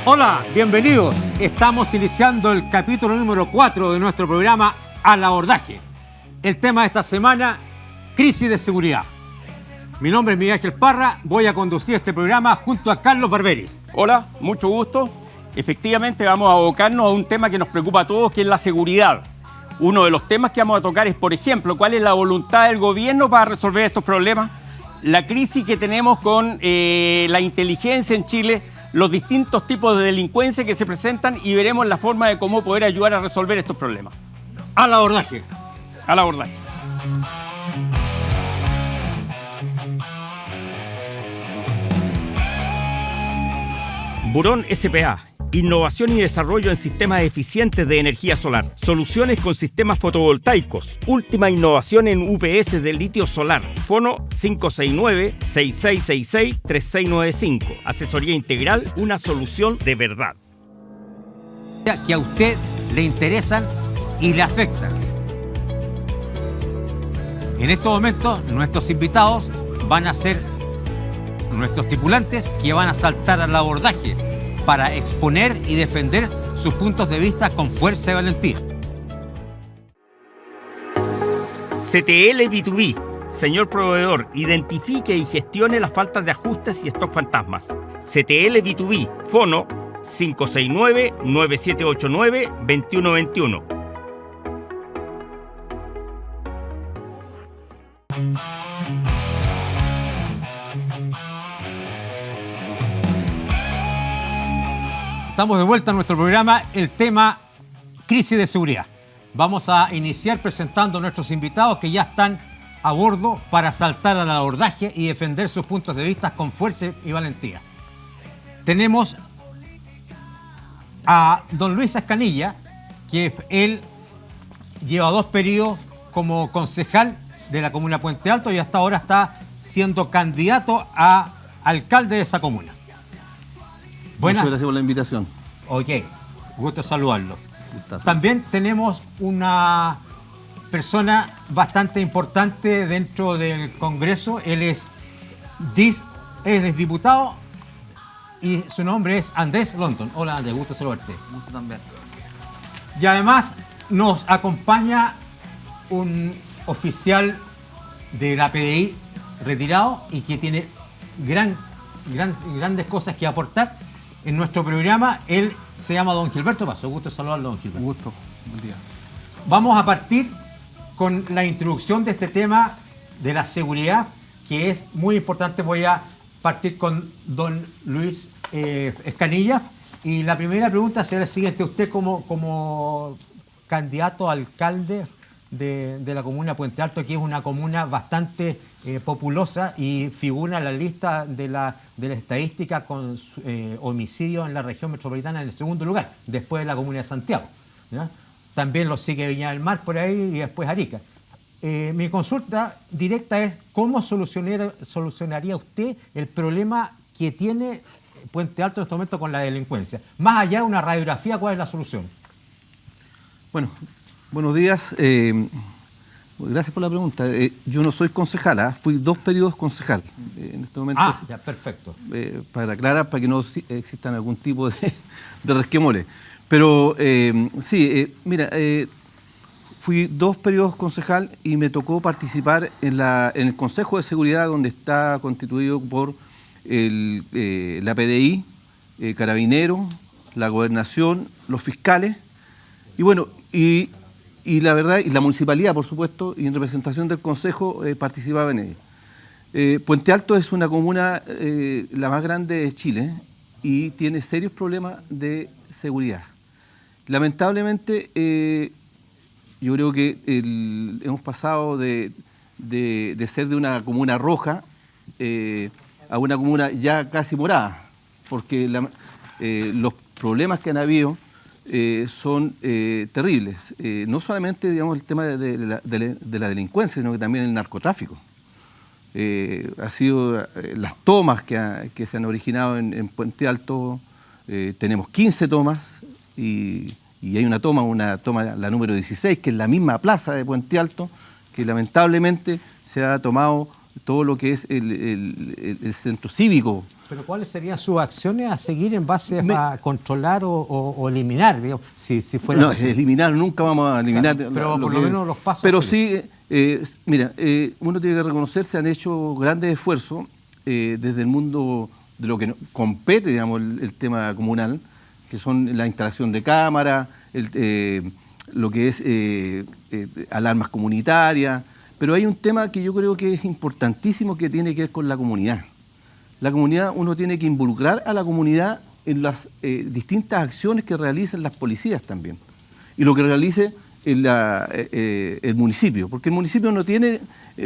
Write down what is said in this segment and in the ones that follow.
Hola, bienvenidos. Estamos iniciando el capítulo número 4 de nuestro programa Al Abordaje. El tema de esta semana, crisis de seguridad. Mi nombre es Miguel Ángel Parra, voy a conducir este programa junto a Carlos Barberis. Hola, mucho gusto. Efectivamente vamos a abocarnos a un tema que nos preocupa a todos, que es la seguridad. Uno de los temas que vamos a tocar es, por ejemplo, cuál es la voluntad del gobierno para resolver estos problemas, la crisis que tenemos con la inteligencia en Chile, los distintos tipos de delincuencia que se presentan y veremos la forma de cómo poder ayudar a resolver estos problemas. Al abordaje. Al abordaje. Burón S.p.A. Innovación y desarrollo en sistemas eficientes de energía solar. Soluciones con sistemas fotovoltaicos. Última innovación en UPS de litio solar. Fono 569-6666-3695. Asesoría integral, una solución de verdad. Que a usted le interesan y le afectan. En estos momentos, nuestros invitados van a ser nuestros tripulantes que van a saltar al abordaje para exponer y defender sus puntos de vista con fuerza y valentía. CTL B2B. Señor proveedor, identifique y gestione las faltas de ajustes y stock fantasmas. CTL B2B. Fono 569-9789-2121. Estamos de vuelta en nuestro programa, el tema crisis de seguridad. Vamos a iniciar presentando a nuestros invitados que ya están a bordo para saltar al abordaje y defender sus puntos de vista con fuerza y valentía. Tenemos a don Luis Escanilla, que él lleva 2 periodos como concejal de la comuna Puente Alto y hasta ahora está siendo candidato a alcalde de esa comuna. Buenas. Muchas gracias por la invitación. Ok, gusto saludarlo. Gustazo. También tenemos una persona bastante importante dentro del Congreso. Él es diputado y su nombre es Andrés London. Hola Andrés, gusto saludarte. Gusto también. Y además nos acompaña un oficial de la PDI retirado y que tiene grandes cosas que aportar en nuestro programa. Él se llama don Gilberto Paso. Gusto saludarlo, don Gilberto. Un gusto. Buen día. Vamos a partir con la introducción de este tema de la seguridad, que es muy importante. Voy a partir con don Luis Escanilla. Y la primera pregunta será la siguiente. Usted como candidato a alcalde de la comuna Puente Alto, que es una comuna bastante populosa y figura en la lista de la estadística con homicidios en la región metropolitana en el segundo lugar, después de la comuna de Santiago, ¿ya? También lo sigue Viña del Mar por ahí y después Arica. Mi consulta directa es, ¿cómo solucionaría usted el problema que tiene Puente Alto en este momento con la delincuencia? Más allá de una radiografía, ¿cuál es la solución? Bueno, buenos días. Gracias por la pregunta. Yo no soy concejala, fui 2 periodos concejal. En este momento, ya, perfecto. Para aclarar, para que no existan algún tipo de resquemores. Pero mira, fui 2 periodos concejal y me tocó participar en el Consejo de Seguridad, donde está constituido por la PDI, Carabineros, la Gobernación, los fiscales. Y bueno, y la verdad, y la municipalidad, por supuesto, y en representación del Consejo participaba en ello. Puente Alto es una comuna la más grande de Chile y tiene serios problemas de seguridad. Lamentablemente, yo creo que hemos pasado de ser de una comuna roja a una comuna ya casi morada, porque los problemas que han habido son terribles. No solamente, digamos, el tema de la delincuencia, sino que también el narcotráfico. Ha sido las tomas que se han originado en Puente Alto. Tenemos 15 tomas y hay una toma, la número 16, que es la misma plaza de Puente Alto, que lamentablemente se ha tomado todo lo que es el centro cívico. Pero ¿cuáles serían sus acciones a seguir en base a controlar o eliminar, digamos, si fuera No, posible? eliminar, nunca vamos a eliminar. Claro, pero por lo menos los pasos. Pero sí, mira, uno tiene que reconocer, se han hecho grandes esfuerzos desde el mundo de lo que compete, digamos, el tema comunal, que son la instalación de cámaras, lo que es alarmas comunitarias, pero hay un tema que yo creo que es importantísimo que tiene que ver con la comunidad. La comunidad, uno tiene que involucrar a la comunidad en las distintas acciones que realicen las policías también, y lo que realice el municipio, porque el municipio no tiene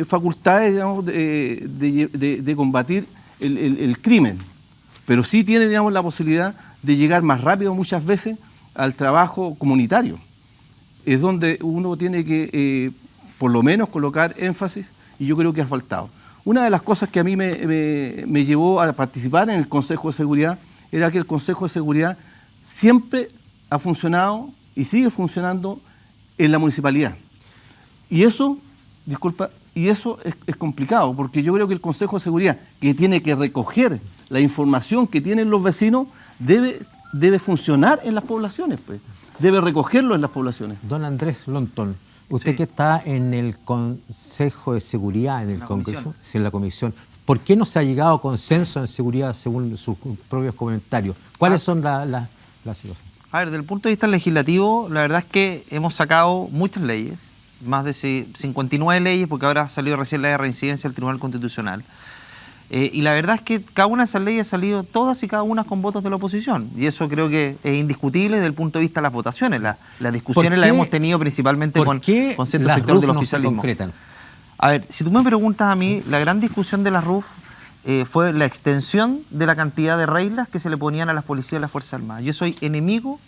facultades, digamos, de combatir el crimen, pero sí tiene, digamos, la posibilidad de llegar más rápido muchas veces al trabajo comunitario. Es donde uno tiene que, por lo menos, colocar énfasis, y yo creo que ha faltado. Una de las cosas que a mí me llevó a participar en el Consejo de Seguridad era que el Consejo de Seguridad siempre ha funcionado y sigue funcionando en la municipalidad. Y eso, disculpa, es complicado, porque yo creo que el Consejo de Seguridad, que tiene que recoger la información que tienen los vecinos, debe funcionar en las poblaciones, pues. Debe recogerlo en las poblaciones. Don Andrés Lontón, usted Sí. que está en el Consejo de Seguridad, en el La Congreso, comisión. sí, en la comisión, ¿por qué no se ha llegado a consenso en seguridad según sus propios comentarios? ¿Cuáles son las situaciones? A ver, desde el punto de vista legislativo, la verdad es que hemos sacado muchas leyes, más de 59 leyes, porque ahora ha salido recién la de reincidencia del Tribunal Constitucional. Y la verdad es que cada una de esas leyes ha salido todas y cada una con votos de la oposición. Y eso creo que es indiscutible desde el punto de vista de las votaciones. Las discusiones las hemos tenido principalmente ¿Por con qué cierto las sector RUF del no se oficialismo. concretan? A ver, si tú me preguntas a mí, la gran discusión de la RUF fue la extensión de la cantidad de reglas que se le ponían a las policías y a las Fuerzas Armadas. Yo soy enemigo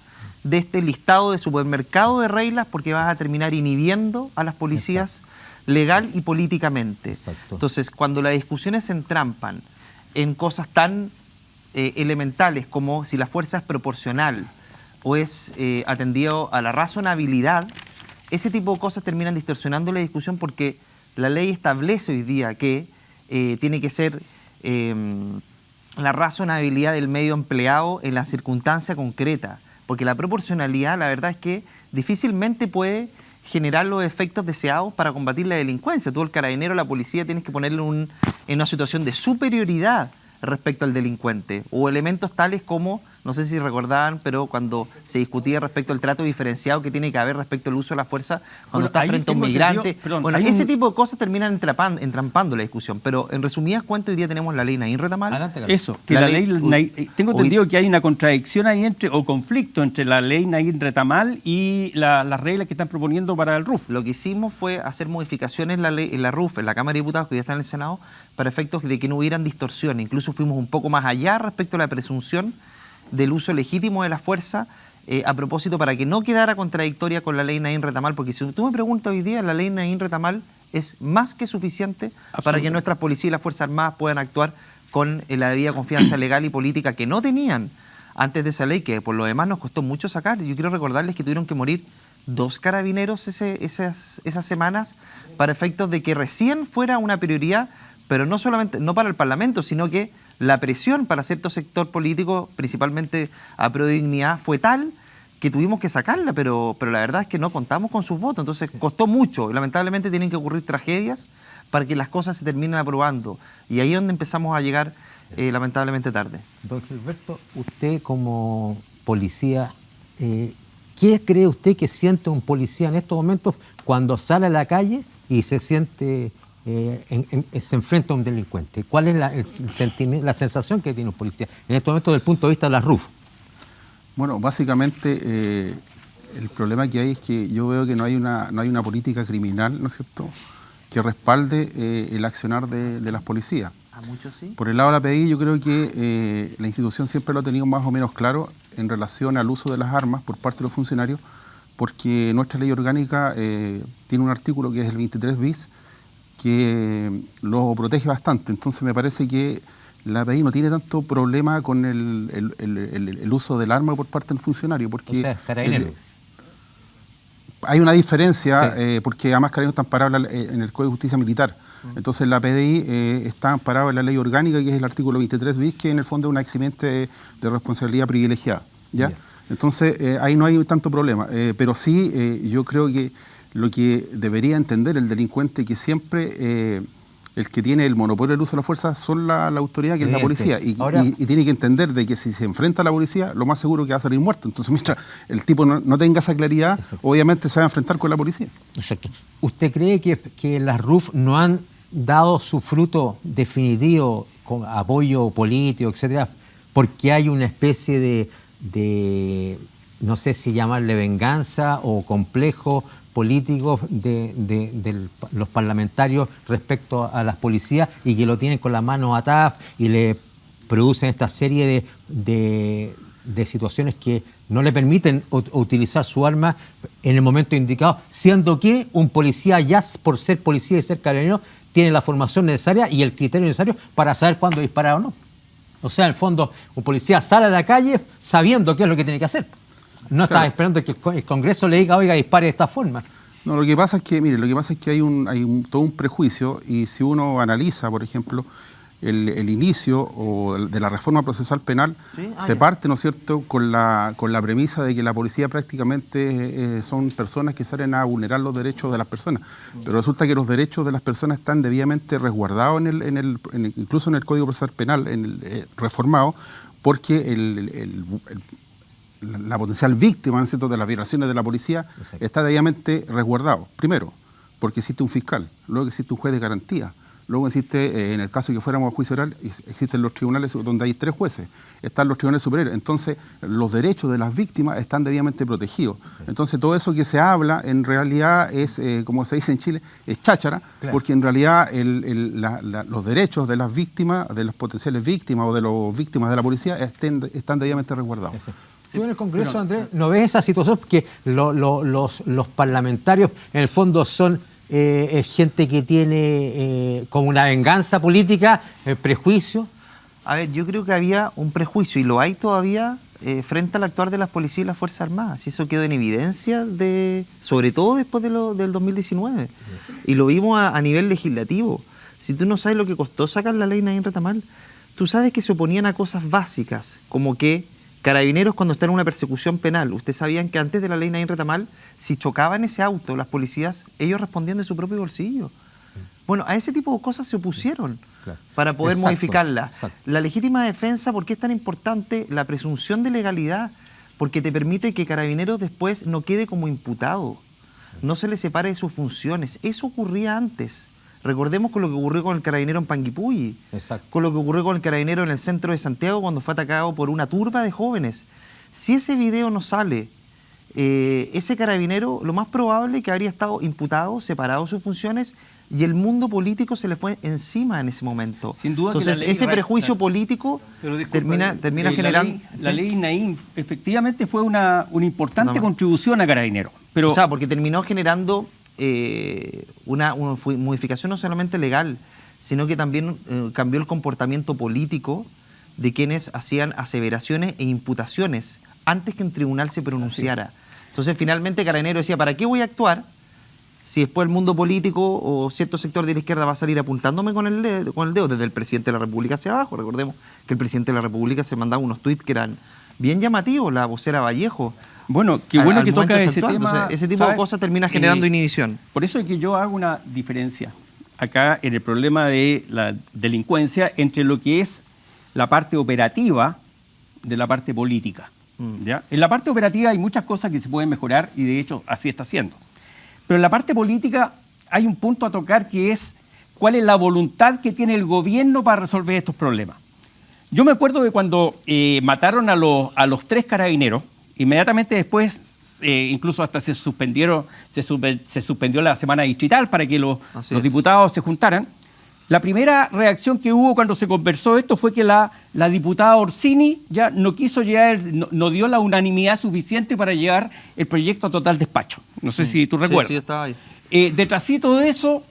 de este listado de supermercado de reglas porque vas a terminar inhibiendo a las policías legal y políticamente. Exacto. Entonces, cuando las discusiones se entrampan en cosas tan elementales como si la fuerza es proporcional o es atendido a la razonabilidad, ese tipo de cosas terminan distorsionando la discusión porque la ley establece hoy día que tiene que ser la razonabilidad del medio empleado en la circunstancia concreta, porque la proporcionalidad, la verdad es que difícilmente puede generar los efectos deseados para combatir la delincuencia. Tú, el carabinero, la policía, tienes que ponerlo en una situación de superioridad respecto al delincuente, o elementos tales como, no sé si recordaban, pero cuando se discutía respecto al trato diferenciado que tiene que haber respecto al uso de la fuerza cuando Bueno, estás ahí frente a un tengo migrante. entendido, perdón, Bueno, hay ese un- tipo de cosas terminan entrampando la discusión, pero en resumidas cuentas hoy día tenemos la ley Naín Retamal. Adelante, Carlos. Eso, que La la ley- ley, tengo hoy- entendido que hay una contradicción ahí o conflicto entre la ley Naín Retamal y las reglas que están proponiendo para el RUF. Lo que hicimos fue hacer modificaciones en la ley, en la RUF, en la Cámara de Diputados, que ya está en el Senado, para efectos de que no hubieran distorsiones. Incluso fuimos un poco más allá respecto a la presunción del uso legítimo de la fuerza, a propósito para que no quedara contradictoria con la ley Naín Retamal, porque si tú me preguntas hoy día, la ley Naín Retamal es más que suficiente para que nuestras policías y las Fuerzas Armadas puedan actuar con la debida confianza legal y política que no tenían antes de esa ley, que por lo demás nos costó mucho sacar. Yo quiero recordarles que tuvieron que morir 2 carabineros esas semanas para efectos de que recién fuera una prioridad, pero no solamente, no para el Parlamento, sino que la presión para cierto sector político, principalmente a Pro Dignidad, fue tal que tuvimos que sacarla, pero la verdad es que no contamos con sus votos, entonces costó mucho y lamentablemente tienen que ocurrir tragedias para que las cosas se terminen aprobando. Y ahí es donde empezamos a llegar lamentablemente tarde. Don Gilberto, usted como policía, ¿qué cree usted que siente un policía en estos momentos cuando sale a la calle y se siente, se enfrenta a un delincuente? ¿Cuál es el sentimiento, la sensación que tiene un policía en estos momentos desde el punto de vista de la RUF? Bueno, básicamente el problema que hay es que yo veo que no hay una política criminal, ¿no es cierto?, que respalde el accionar de las policías. A muchos sí. Por el lado de la PDI, yo creo que la institución siempre lo ha tenido más o menos claro en relación al uso de las armas por parte de los funcionarios, porque nuestra ley orgánica tiene un artículo que es el 23 bis, que lo protege bastante. Entonces me parece que la PDI no tiene tanto problema con el uso del arma por parte del funcionario, porque O sea, carabinero. hay una diferencia, Sí. porque además Carabineros están parados en el Código de Justicia Militar. Entonces la PDI está amparada en la ley orgánica, que es el artículo 23 bis, que en el fondo es una eximente de responsabilidad privilegiada. ¿Ya? Entonces ahí no hay tanto problema. Pero sí, yo creo que lo que debería entender el delincuente, que siempre el que tiene el monopolio del uso de la fuerza son la autoridad, que es la policía. Y tiene que entender de que si se enfrenta a la policía, lo más seguro es que va a salir muerto. Entonces, mientras el tipo no tenga esa claridad, obviamente se va a enfrentar con la policía. Exacto. ¿Usted cree que las RUF no han dado su fruto definitivo con apoyo político, etcétera, porque hay una especie de no sé si llamarle venganza o complejo políticos de los parlamentarios respecto a las policías, y que lo tienen con las manos atadas y le producen esta serie de situaciones que no le permiten utilizar su arma en el momento indicado, siendo que un policía, ya por ser policía y ser carabinero, tiene la formación necesaria y el criterio necesario para saber cuándo disparar o no? O sea, en el fondo, un policía sale a la calle sabiendo qué es lo que tiene que hacer. No está esperando que el Congreso le diga, oiga, dispare de esta forma. No, lo que pasa es que, mire, hay todo un prejuicio, y si uno analiza, por ejemplo, el inicio de la reforma procesal penal, se parte, ¿no es cierto?, con la premisa de que la policía prácticamente son personas que salen a vulnerar los derechos de las personas. Pero resulta que los derechos de las personas están debidamente resguardados incluso en el Código Procesal Penal, reformado, porque la potencial víctima, ¿no es cierto?, de las violaciones de la policía está debidamente resguardado. Primero, porque existe un fiscal, luego existe un juez de garantía, luego existe, en el caso de que fuéramos a juicio oral, existen los tribunales donde hay 3 jueces, están los tribunales superiores. Entonces, los derechos de las víctimas están debidamente protegidos. Entonces, todo eso que se habla, en realidad es, como se dice en Chile, es cháchara, porque en realidad los derechos de las víctimas, de las potenciales víctimas o de las víctimas de la policía, están debidamente resguardados. Tú en el Congreso, Andrés, ¿no ves esa situación? Porque los parlamentarios, en el fondo, son gente que tiene como una venganza política, prejuicio. A ver, yo creo que había un prejuicio, y lo hay todavía, frente al actuar de las policías y las Fuerzas Armadas. Y eso quedó en evidencia, sobre todo después del 2019. Y lo vimos a nivel legislativo. Si tú no sabes lo que costó sacar la ley Naín Retamal, tú sabes que se oponían a cosas básicas, como que Carabineros, cuando está en una persecución penal, ustedes sabían que antes de la ley Naín Retamal, si chocaban ese auto, las policías, ellos respondían de su propio bolsillo. Bueno, a ese tipo de cosas se opusieron para poder modificarla. La legítima defensa, ¿por qué es tan importante? La presunción de legalidad, porque te permite que Carabineros después no quede como imputado, no se le separe de sus funciones. Eso ocurría antes. Recordemos con lo que ocurrió con el carabinero en Panguipulli, con lo que ocurrió con el carabinero en el centro de Santiago cuando fue atacado por una turba de jóvenes. Si ese video no sale, ese carabinero, lo más probable es que habría estado imputado, separado de sus funciones, y el mundo político se le fue encima en ese momento. Sin duda. Entonces, ese prejuicio político termina generando... La ley Naín efectivamente fue una importante contribución a Carabineros. O sea, porque terminó generando una modificación no solamente legal, sino que también cambió el comportamiento político de quienes hacían aseveraciones e imputaciones antes que un tribunal se pronunciara. Entonces, finalmente, Carabineros decía, ¿para qué voy a actuar si después el mundo político o cierto sector de la izquierda va a salir apuntándome con el dedo desde el presidente de la República hacia abajo? Recordemos que el presidente de la República se mandaba unos tuits que eran bien llamativos, la vocera Vallejo. Bueno, qué bueno que toca ese tema. Entonces, ese tipo de cosas termina generando inhibición. Por eso es que yo hago una diferencia acá en el problema de la delincuencia entre lo que es la parte operativa de la parte política. ¿Ya? En la parte operativa hay muchas cosas que se pueden mejorar, y de hecho así está siendo. Pero en la parte política hay un punto a tocar, que es cuál es la voluntad que tiene el gobierno para resolver estos problemas. Yo me acuerdo de cuando mataron a los 3 carabineros, inmediatamente después, incluso hasta se suspendió la semana distrital para que los diputados se juntaran. La primera reacción que hubo cuando se conversó esto fue que la diputada Orsini ya no quiso llegar, no dio la unanimidad suficiente para llevar el proyecto a total despacho. No sé si tú recuerdas. Sí, estaba ahí. Detrásito de eso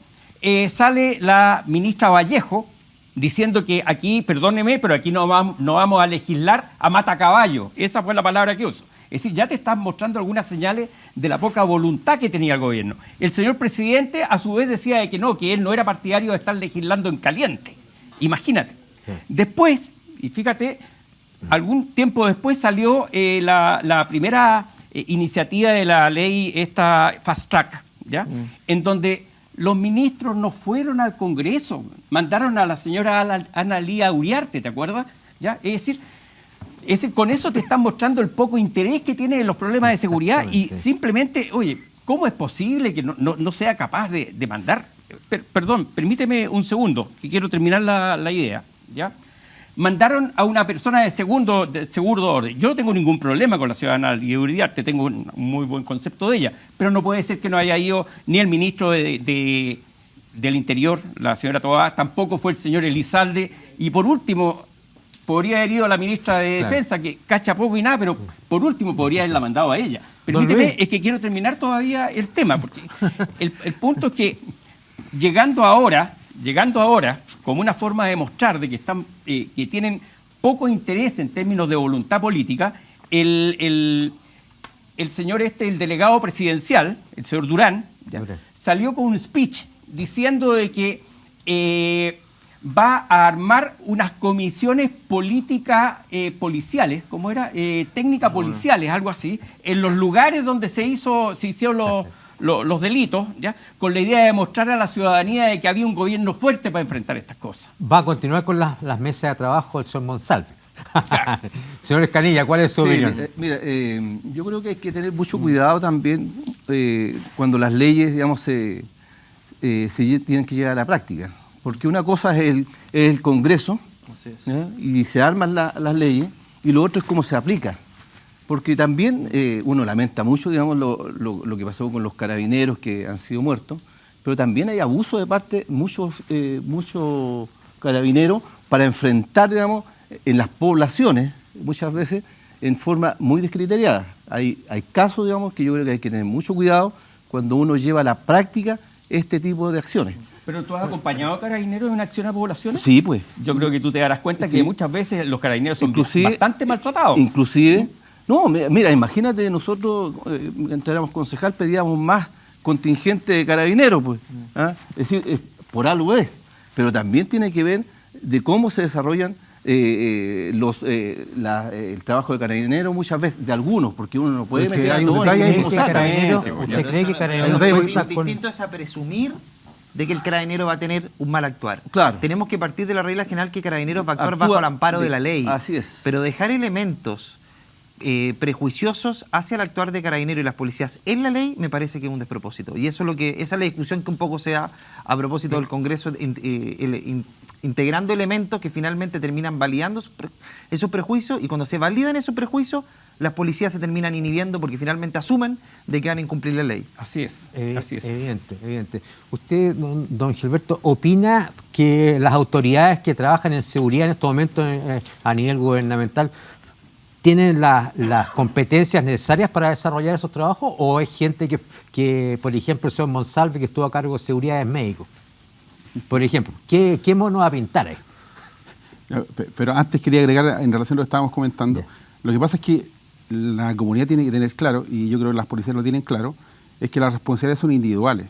sale la ministra Vallejo diciendo que aquí, perdóneme, pero aquí no vamos a legislar a matacaballo. Esa fue la palabra que usó. Es decir, ya te están mostrando algunas señales de la poca voluntad que tenía el gobierno. El señor presidente, a su vez, decía de que él no era partidario de estar legislando en caliente. Imagínate. Sí. Después, y fíjate, algún tiempo después salió la primera iniciativa de la ley, esta Fast Track, ¿ya? En donde los ministros no fueron al Congreso, mandaron a la señora Ana Lía Uriarte, ¿te acuerdas? ¿Ya? Es decir, con eso te están mostrando el poco interés que tiene en los problemas de seguridad y simplemente, oye, ¿cómo es posible que no sea capaz de mandar? Perdón, permíteme un segundo, que quiero terminar la idea, ¿ya? Mandaron a una persona de seguro orden. Yo no tengo ningún problema con la ciudadana Lía Uriarte, tengo un muy buen concepto de ella, pero no puede ser que no haya ido ni el ministro del Interior, la señora Toá, tampoco fue el señor Elizalde, y por último, podría haber ido la ministra de Defensa, que cacha poco y nada, pero por último podría haberla mandado a ella. Permíteme, es que quiero terminar todavía el tema, porque el punto es que llegando ahora como una forma de mostrar de que tienen poco interés en términos de voluntad política, el señor el delegado presidencial, el señor Durán, salió con un speech diciendo de que va a armar unas comisiones políticas policiales, ¿cómo era? Técnicas policiales, algo así, en los lugares donde se hicieron los delitos, ¿ya? Con la idea de mostrar a la ciudadanía de que había un gobierno fuerte para enfrentar estas cosas. Va a continuar con las mesas de trabajo del señor Monsalve. Claro. Señor Escanilla, ¿cuál es su opinión? Mira, yo creo que hay que tener mucho cuidado también cuando las leyes, digamos, se tienen que llegar a la práctica. Porque una cosa es el Congreso, y se arman las leyes, y lo otro es cómo se aplica. Porque también uno lamenta mucho, digamos, lo que pasó con los carabineros que han sido muertos, pero también hay abuso de parte de muchos carabineros para enfrentar, digamos, en las poblaciones, muchas veces, en forma muy descriteriada. Hay casos, digamos, que yo creo que hay que tener mucho cuidado cuando uno lleva a la práctica este tipo de acciones. ¿Pero tú has acompañado a carabineros en acción a poblaciones? Sí, pues. Yo creo que tú te darás cuenta que muchas veces los carabineros son bastante maltratados. Inclusive... No, mira, imagínate, nosotros, mientras éramos concejal, pedíamos más contingente de carabineros, pues. ¿Ah? Es decir, por algo es, pero también tiene que ver de cómo se desarrollan el trabajo de carabineros muchas veces, de algunos, porque uno no puede meter a todos. ¿Usted cree que carabineros distinto es a presumir de que el carabinero va a tener un mal actuar? Claro. Tenemos que partir de la regla general que carabineros va a actuar bajo el amparo de la ley. Así es. Pero dejar elementos prejuiciosos hacia el actuar de carabineros y las policías en la ley me parece que es un despropósito. Y eso es esa es la discusión que un poco se da a propósito del Congreso, integrando elementos que finalmente terminan validando esos prejuicios, y cuando se validan esos prejuicios, las policías se terminan inhibiendo porque finalmente asumen de que van a incumplir la ley. Así es. Evidente. ¿Usted, don Gilberto, opina que las autoridades que trabajan en seguridad en estos momentos a nivel gubernamental tienen las competencias necesarias para desarrollar esos trabajos, o es gente que por ejemplo, el señor Monsalve, que estuvo a cargo de seguridad, es médico? Por ejemplo, ¿qué mono va a pintar ahí? Pero antes quería agregar, en relación a lo que estábamos comentando, lo que pasa es que la comunidad tiene que tener claro, y yo creo que las policías lo tienen claro, es que las responsabilidades son individuales.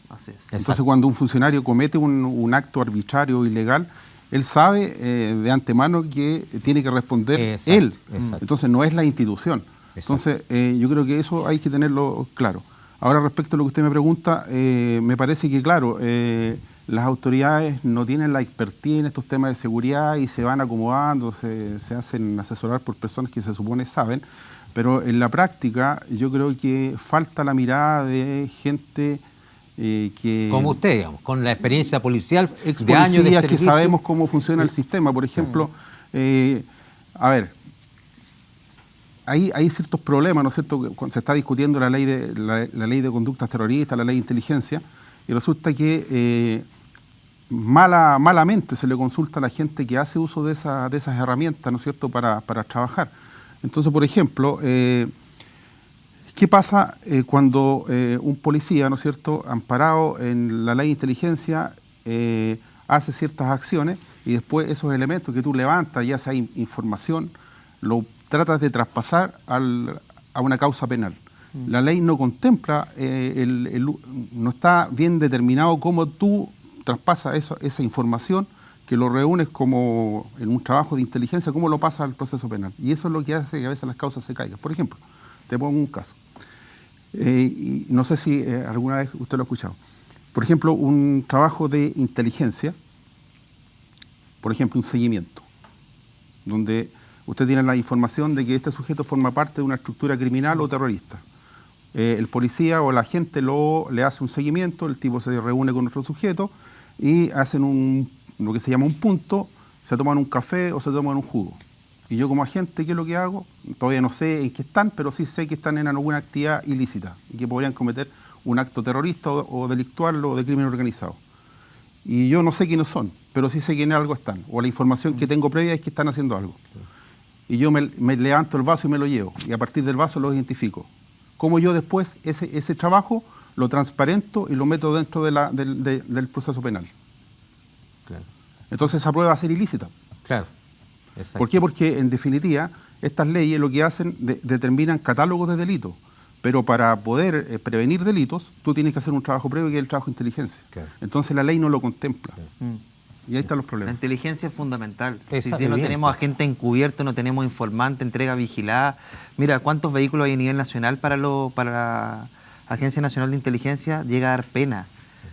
Así es. Entonces, cuando un funcionario comete un acto arbitrario o ilegal, él sabe de antemano que tiene que responder él. Exacto. Entonces no es la institución. Exacto. Entonces yo creo que eso hay que tenerlo claro. Ahora, respecto a lo que usted me pregunta, me parece que claro, las autoridades no tienen la expertise en estos temas de seguridad y se van acomodando, se hacen asesorar por personas que se supone saben, pero en la práctica yo creo que falta la mirada de gente que... Como usted, digamos, con la experiencia policial de años de servicio, que sabemos cómo funciona el sistema. Por ejemplo, a ver, hay ciertos problemas, ¿no es cierto? Cuando se está discutiendo la ley de conductas terroristas, la ley de inteligencia, y resulta que malamente se le consulta a la gente que hace uso de esas herramientas, ¿no es cierto?, para trabajar. Entonces, por ejemplo, ¿qué pasa cuando un policía, ¿no es cierto?, amparado en la ley de inteligencia, hace ciertas acciones y después esos elementos que tú levantas, ya sea información, lo tratas de traspasar a una causa penal. La ley no contempla, no está bien determinado cómo tú traspasas esa información, que lo reúnes como en un trabajo de inteligencia, cómo lo pasas al proceso penal. Y eso es lo que hace que a veces las causas se caigan. Por ejemplo, te pongo un caso. Y no sé si alguna vez usted lo ha escuchado. Por ejemplo, un trabajo de inteligencia, por ejemplo, un seguimiento, donde usted tiene la información de que este sujeto forma parte de una estructura criminal o terrorista. El policía o la agente le hace un seguimiento, el tipo se reúne con otro sujeto y hacen lo que se llama un punto, se toman un café o se toman un jugo. Y yo como agente, ¿qué es lo que hago? Todavía no sé en qué están, pero sí sé que están en alguna actividad ilícita y que podrían cometer un acto terrorista o delictual o de crimen organizado. Y yo no sé quiénes son, pero sí sé que en algo están. O la información que tengo previa es que están haciendo algo. Y yo me levanto el vaso y me lo llevo. Y a partir del vaso los identifico. Cómo yo después ese trabajo lo transparento y lo meto dentro del proceso penal. Claro. Entonces esa prueba va a ser ilícita. Claro. Exacto. ¿Por qué? Porque en definitiva estas leyes lo que hacen determinan catálogos de delitos, pero para poder prevenir delitos tú tienes que hacer un trabajo previo que es el trabajo de inteligencia. Claro. Entonces la ley no lo contempla. Claro. Y ahí están los La problemas. inteligencia es fundamental. Si Exacto. no tenemos agente encubierto, no tenemos informante, entrega vigilada. Mira, ¿cuántos vehículos hay a nivel nacional para la Agencia Nacional de Inteligencia? Llega a dar pena.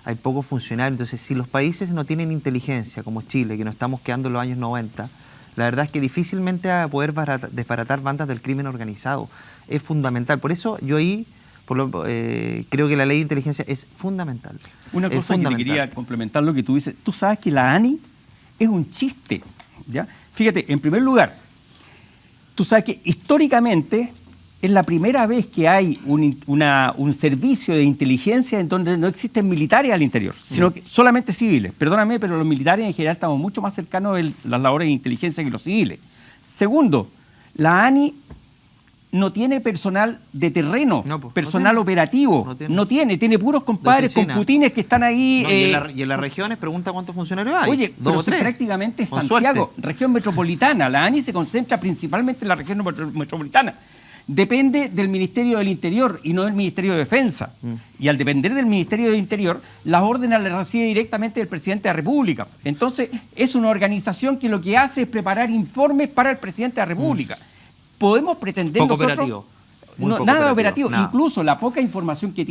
Hay pocos funcionarios. Entonces, si los países no tienen inteligencia, como Chile, que nos estamos quedando en los años 90, la verdad es que difícilmente va a poder desbaratar bandas del crimen organizado. Es fundamental. Por eso yo ahí creo que la ley de inteligencia es fundamental. Una cosa que te quería complementar lo que tú dices. Tú sabes que la ANI es un chiste, ¿ya? Fíjate, en primer lugar, tú sabes que históricamente es la primera vez que hay un servicio de inteligencia en donde no existen militares al interior, sino que solamente civiles. Perdóname, pero los militares en general estamos mucho más cercanos de las labores de inteligencia que los civiles. Segundo, la ANI no tiene personal de terreno, personal operativo. No tiene puros compadres con putines que están ahí. Y en las regiones pregunta cuántos funcionarios hay. Oye, pero si prácticamente Santiago, región metropolitana. La ANI se concentra principalmente en la región metropolitana. Depende del Ministerio del Interior y no del Ministerio de Defensa. Y al depender del Ministerio del Interior, las órdenes las recibe directamente del Presidente de la República. Entonces, es una organización que lo que hace es preparar informes para el Presidente de la República. Podemos pretender poco nosotros... operativo. Nada operativo. Nada. Incluso la poca información que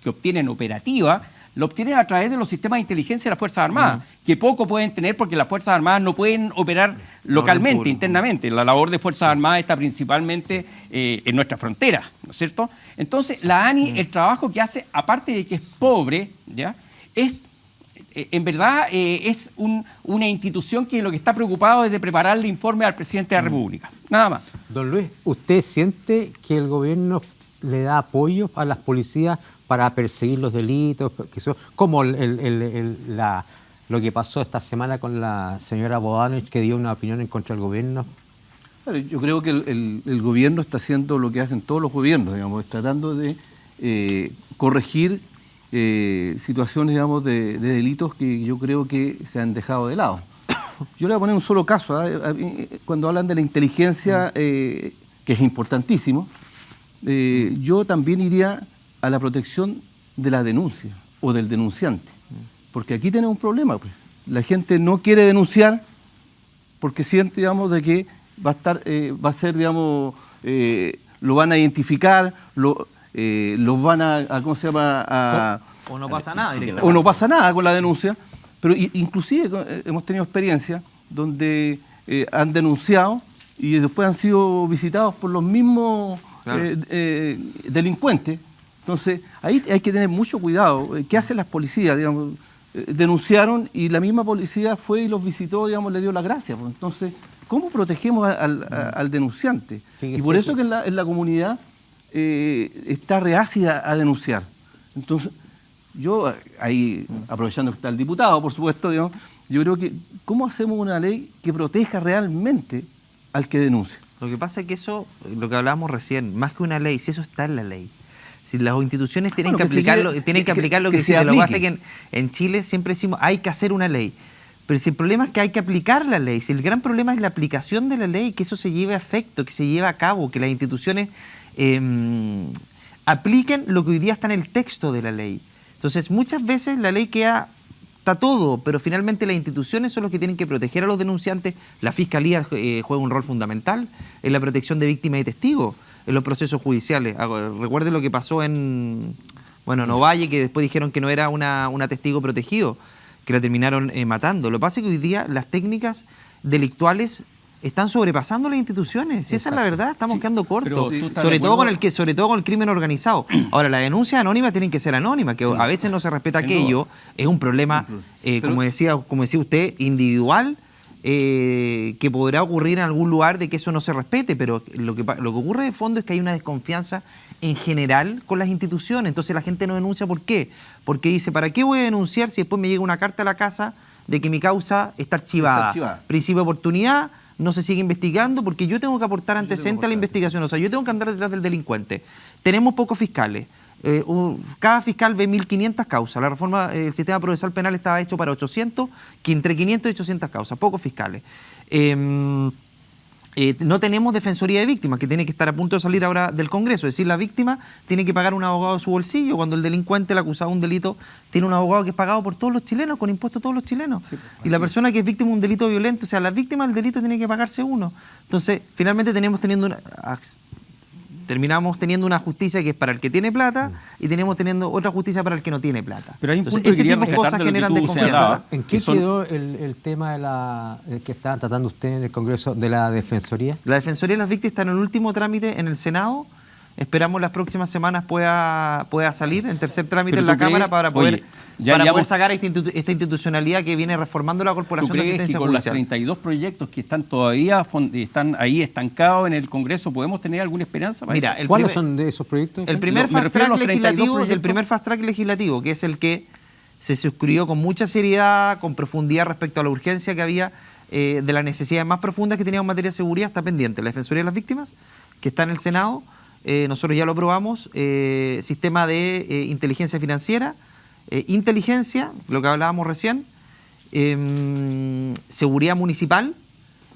obtienen operativa, lo obtienen a través de los sistemas de inteligencia de las Fuerzas Armadas, que poco pueden tener porque las Fuerzas Armadas no pueden operar localmente, internamente. La labor de Fuerzas Armadas está principalmente en nuestras fronteras, ¿no es cierto? Entonces, la ANI, el trabajo que hace, aparte de que es pobre, ¿ya? Es... en verdad es una institución que lo que está preocupado es de prepararle informe al Presidente de la República. Nada más. Don Luis, ¿usted siente que el gobierno le da apoyo a las policías para perseguir los delitos? Como lo que pasó esta semana con la señora Bodanovich, que dio una opinión en contra del gobierno. Yo creo que el gobierno está haciendo lo que hacen todos los gobiernos, digamos, tratando de corregir situaciones, digamos, de delitos que yo creo que se han dejado de lado. Yo le voy a poner un solo caso. Cuando hablan de la inteligencia, que es importantísimo, yo también iría a la protección de la denuncia o del denunciante. Porque aquí tenemos un problema. Pues. La gente no quiere denunciar porque siente, digamos, de que va a ser, digamos, lo van a identificar, los van a ¿cómo se llama? O no pasa nada directamente. O no pasa nada con la denuncia. Pero inclusive hemos tenido experiencias donde han denunciado y después han sido visitados por los mismos delincuentes. Entonces, ahí hay que tener mucho cuidado. ¿Qué hacen las policías? Digamos, denunciaron y la misma policía fue y los visitó, digamos, le dio la gracia. Entonces, ¿cómo protegemos al denunciante? Fíjese y por eso que en la comunidad está reácida a denunciar. Entonces, yo, ahí, aprovechando que está el diputado, por supuesto, digamos, yo creo que, ¿cómo hacemos una ley que proteja realmente al que denuncia? Lo que pasa es que eso, lo que hablábamos recién, más que una ley, si eso está en la ley. Si las instituciones tienen que aplicar lo que dice, lo que pasa es que en Chile siempre decimos hay que hacer una ley. Pero si el problema es que hay que aplicar la ley, si el gran problema es la aplicación de la ley, que eso se lleve a efecto, que se lleve a cabo, que las instituciones apliquen lo que hoy día está en el texto de la ley. Entonces, muchas veces la ley está todo, pero finalmente las instituciones son los que tienen que proteger a los denunciantes. La Fiscalía juega un rol fundamental en la protección de víctimas y testigos en los procesos judiciales. Recuerden lo que pasó en Ovalle, que después dijeron que no era una testigo protegido, que la terminaron matando. Lo que pasa es que hoy día las técnicas delictuales están sobrepasando las instituciones. Si esa es la verdad, estamos quedando cortos. Sobre todo con el crimen organizado. Ahora, las denuncias anónimas tienen que ser anónimas, que a veces no se respeta aquello. Es un problema, como decía usted, individual, que podrá ocurrir en algún lugar de que eso no se respete, pero lo que ocurre de fondo es que hay una desconfianza en general con las instituciones. Entonces la gente no denuncia. ¿Por qué? Porque dice, ¿para qué voy a denunciar si después me llega una carta a la casa de que mi causa está archivada? Principio de oportunidad, no se sigue investigando porque yo tengo que aportar antecedentes a la investigación. O sea, yo tengo que andar detrás del delincuente. Tenemos pocos fiscales. Cada fiscal ve 1.500 causas. La reforma del sistema procesal penal estaba hecho para 800, que entre 500 y 800 causas, pocos fiscales. No tenemos defensoría de víctimas, que tiene que estar a punto de salir ahora del Congreso. Es decir, la víctima tiene que pagar un abogado de su bolsillo, cuando el delincuente, el acusado de un delito, tiene un abogado que es pagado por todos los chilenos, con impuestos de todos los chilenos. Sí, y la persona que es víctima de un delito violento, o sea, la víctima del delito tiene que pagarse uno. Entonces, finalmente terminamos teniendo una justicia que es para el que tiene plata y tenemos teniendo otra justicia para el que no tiene plata. Pero hay un punto ese tipo de cosas generan desconfianza. ¿En qué quedó el tema que está tratando usted en el Congreso de la Defensoría? La Defensoría de las Víctimas está en el último trámite en el Senado. Esperamos las próximas semanas pueda salir en tercer trámite en la Cámara para poder sacar esta institucionalidad que viene reformando la Corporación de Asistencia Judicial. ¿Tú crees que con los 32 proyectos que están todavía están ahí estancados en el Congreso, podemos tener alguna esperanza para eso? ¿Cuáles son de esos proyectos? El primer fast track legislativo, que es el que se suscribió con mucha seriedad, con profundidad respecto a la urgencia que había de las necesidades más profundas que teníamos en materia de seguridad, está pendiente. La Defensoría de las Víctimas, que está en el Senado, nosotros ya lo aprobamos, sistema de inteligencia financiera, inteligencia, lo que hablábamos recién, seguridad municipal,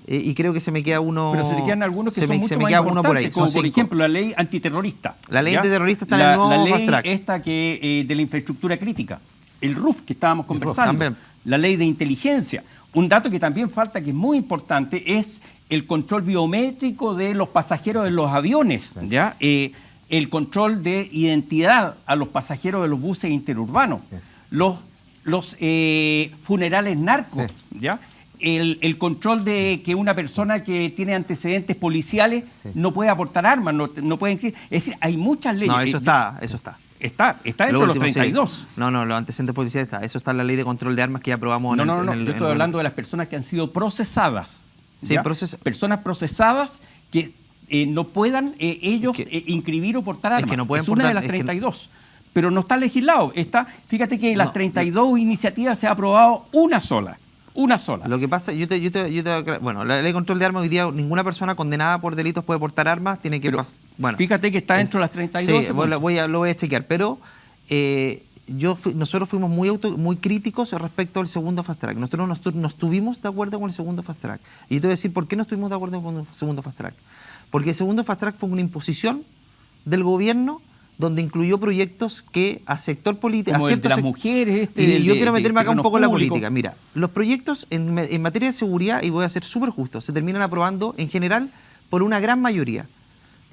y creo que se me queda uno. Pero se te quedan algunos que son mucho más importantes, por ahí, como por ejemplo la ley antiterrorista. La ley antiterrorista está en el nuevo fast track. La ley esta de la infraestructura crítica, el RUF que estábamos conversando, la ley de inteligencia. Un dato que también falta, que es muy importante, es el control biométrico de los pasajeros de los aviones, ¿ya? El control de identidad a los pasajeros de los buses interurbanos, los funerales narcos, ¿ya? El control de que una persona que tiene antecedentes policiales no puede aportar armas, no puede inscribir. Es decir, hay muchas leyes. No, eso está. Está dentro de los 32. Sí. No, los antecedentes policiales está. Eso está en la ley de control de armas que ya aprobamos. No, yo estoy hablando de las personas que han sido procesadas. Sí, personas procesadas que no puedan ellos inscribir o portar armas. Es una de las 32. Pero no está legislado. Fíjate que las 32 iniciativas se ha aprobado una sola. Lo que pasa, bueno, la ley de control de armas hoy día, ninguna persona condenada por delitos puede portar armas, tiene que pasar. Bueno, fíjate que está dentro de las 32. Sí, lo voy a chequear, pero nosotros fuimos muy críticos respecto al segundo fast track. Nosotros no estuvimos de acuerdo con el segundo fast track. Y yo te voy a decir por qué no estuvimos de acuerdo con el segundo fast track. Porque el segundo fast track fue una imposición del gobierno donde incluyó proyectos que a sector político... Como el de las mujeres... Y yo quiero meterme acá un poco en la política. Mira, los proyectos en materia de seguridad, y voy a ser súper justo, se terminan aprobando en general por una gran mayoría.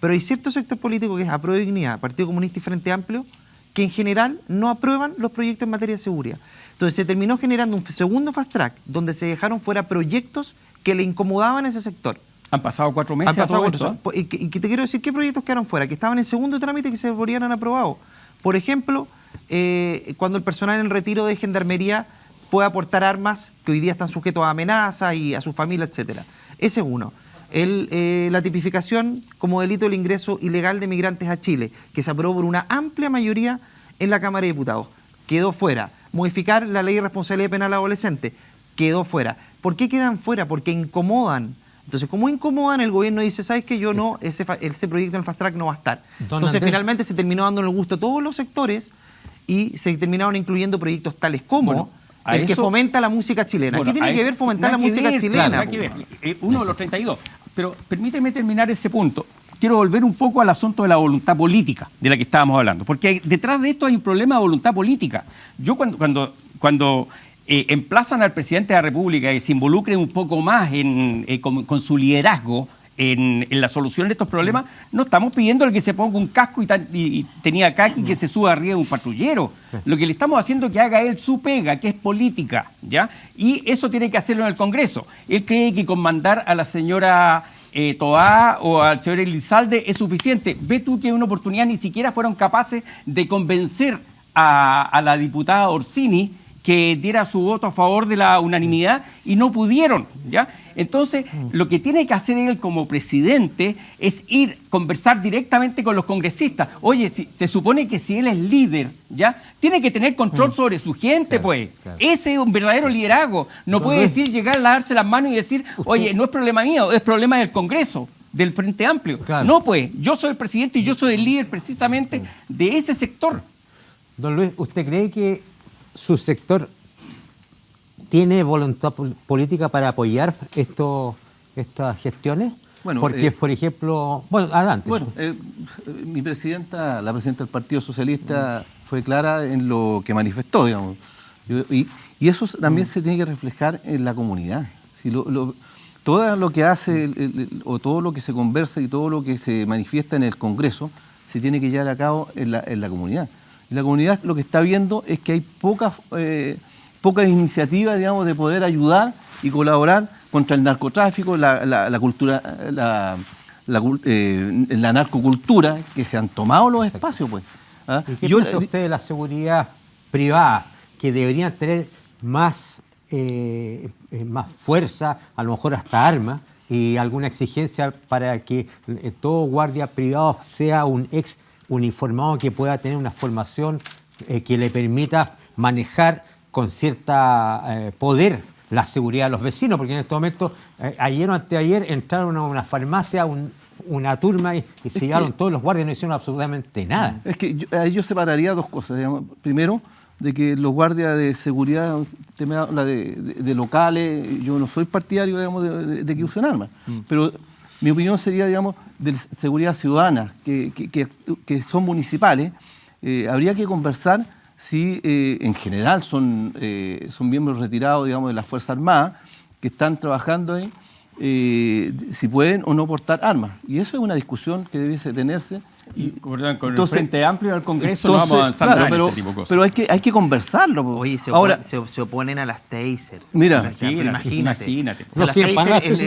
Pero hay cierto sector político que es Apruebo Dignidad, Partido Comunista y Frente Amplio, que en general no aprueban los proyectos en materia de seguridad. Entonces se terminó generando un segundo fast track donde se dejaron fuera proyectos que le incomodaban a ese sector. Han pasado 4 meses. Y te quiero decir qué proyectos quedaron fuera, que estaban en segundo trámite y que se volvieran aprobados. Por ejemplo, cuando el personal en el retiro de gendarmería puede aportar armas que hoy día están sujetos a amenazas y a su familia, etcétera. Ese es uno. La tipificación como delito del ingreso ilegal de migrantes a Chile, que se aprobó por una amplia mayoría en la Cámara de Diputados. Quedó fuera. Modificar la ley de responsabilidad penal adolescente. Quedó fuera. ¿Por qué quedan fuera? Porque incomodan. Entonces, como incomodan, el gobierno dice, ¿sabes qué? Yo no, ese proyecto en fast track no va a estar. Entonces, finalmente se terminó dando el gusto a todos los sectores y se terminaron incluyendo proyectos tales como El que fomenta la música chilena. Bueno, ¿Qué tiene que ver fomentar la música chilena? Nada que ver. Uno de los 32. Pero permíteme terminar ese punto. Quiero volver un poco al asunto de la voluntad política de la que estábamos hablando, porque detrás de esto hay un problema de voluntad política. Yo cuando emplazan al presidente de la República que se involucre un poco más con su liderazgo en la solución de estos problemas, no estamos pidiéndole que se ponga un casco y tenía caqui que se suba arriba de un patrullero. Lo que le estamos haciendo es que haga él su pega, que es política, ¿ya? Y eso tiene que hacerlo en el Congreso. Él cree que con mandar a la señora Toá o al señor Elizalde es suficiente. Ve tú que en una oportunidad ni siquiera fueron capaces de convencer a la diputada Orsini que diera su voto a favor de la unanimidad y no pudieron, ¿ya? Entonces, lo que tiene que hacer él como presidente es conversar directamente con los congresistas. Oye, se supone que si él es líder, ¿ya? Tiene que tener control sobre su gente, pues. Claro. Ese es un verdadero liderazgo. No puede decir llegar, lavarse las manos y decir, oye, no es problema mío, es problema del Congreso, del Frente Amplio. Claro. No, pues, yo soy el presidente y yo soy el líder precisamente de ese sector. Don Luis, ¿usted cree que su sector tiene voluntad política para apoyar estas gestiones? Bueno, porque, por ejemplo... Bueno, adelante. Bueno, la presidenta del Partido Socialista fue clara en lo que manifestó, digamos. Y eso también se tiene que reflejar en la comunidad. Si todo lo que hace, o todo lo que se conversa y todo lo que se manifiesta en el Congreso, se tiene que llevar a cabo en la comunidad. Y la comunidad lo que está viendo es que hay pocas iniciativas, digamos, de poder ayudar y colaborar contra el narcotráfico, la narcocultura, que se han tomado los espacios, pues. ¿Ah? ¿Y qué piensa usted de la seguridad privada, que deberían tener más fuerza, a lo mejor hasta armas, y alguna exigencia para que todo guardia privado sea un ex uniformado que pueda tener una formación que le permita manejar con cierta poder la seguridad de los vecinos? Porque en este momento, ayer o anteayer, entraron a una farmacia, una turma y se llevaron todos los guardias, no hicieron absolutamente nada. Es que yo separaría dos cosas, digamos. Primero, de que los guardias de seguridad, usted me habla de locales, yo no soy partidario, digamos, de que usen armas, pero mi opinión sería, digamos, de seguridad ciudadana, que son municipales. Habría que conversar si en general son miembros retirados, digamos, de las Fuerzas Armadas que están trabajando ahí, si pueden o no portar armas. Y eso es una discusión que debiese tenerse. Y con el Frente Amplio del Congreso no vamos a avanzar nada en ese tipo de cosas. Pero hay que conversarlo. Oye, se oponen a las taser. Mira, imagínate. No,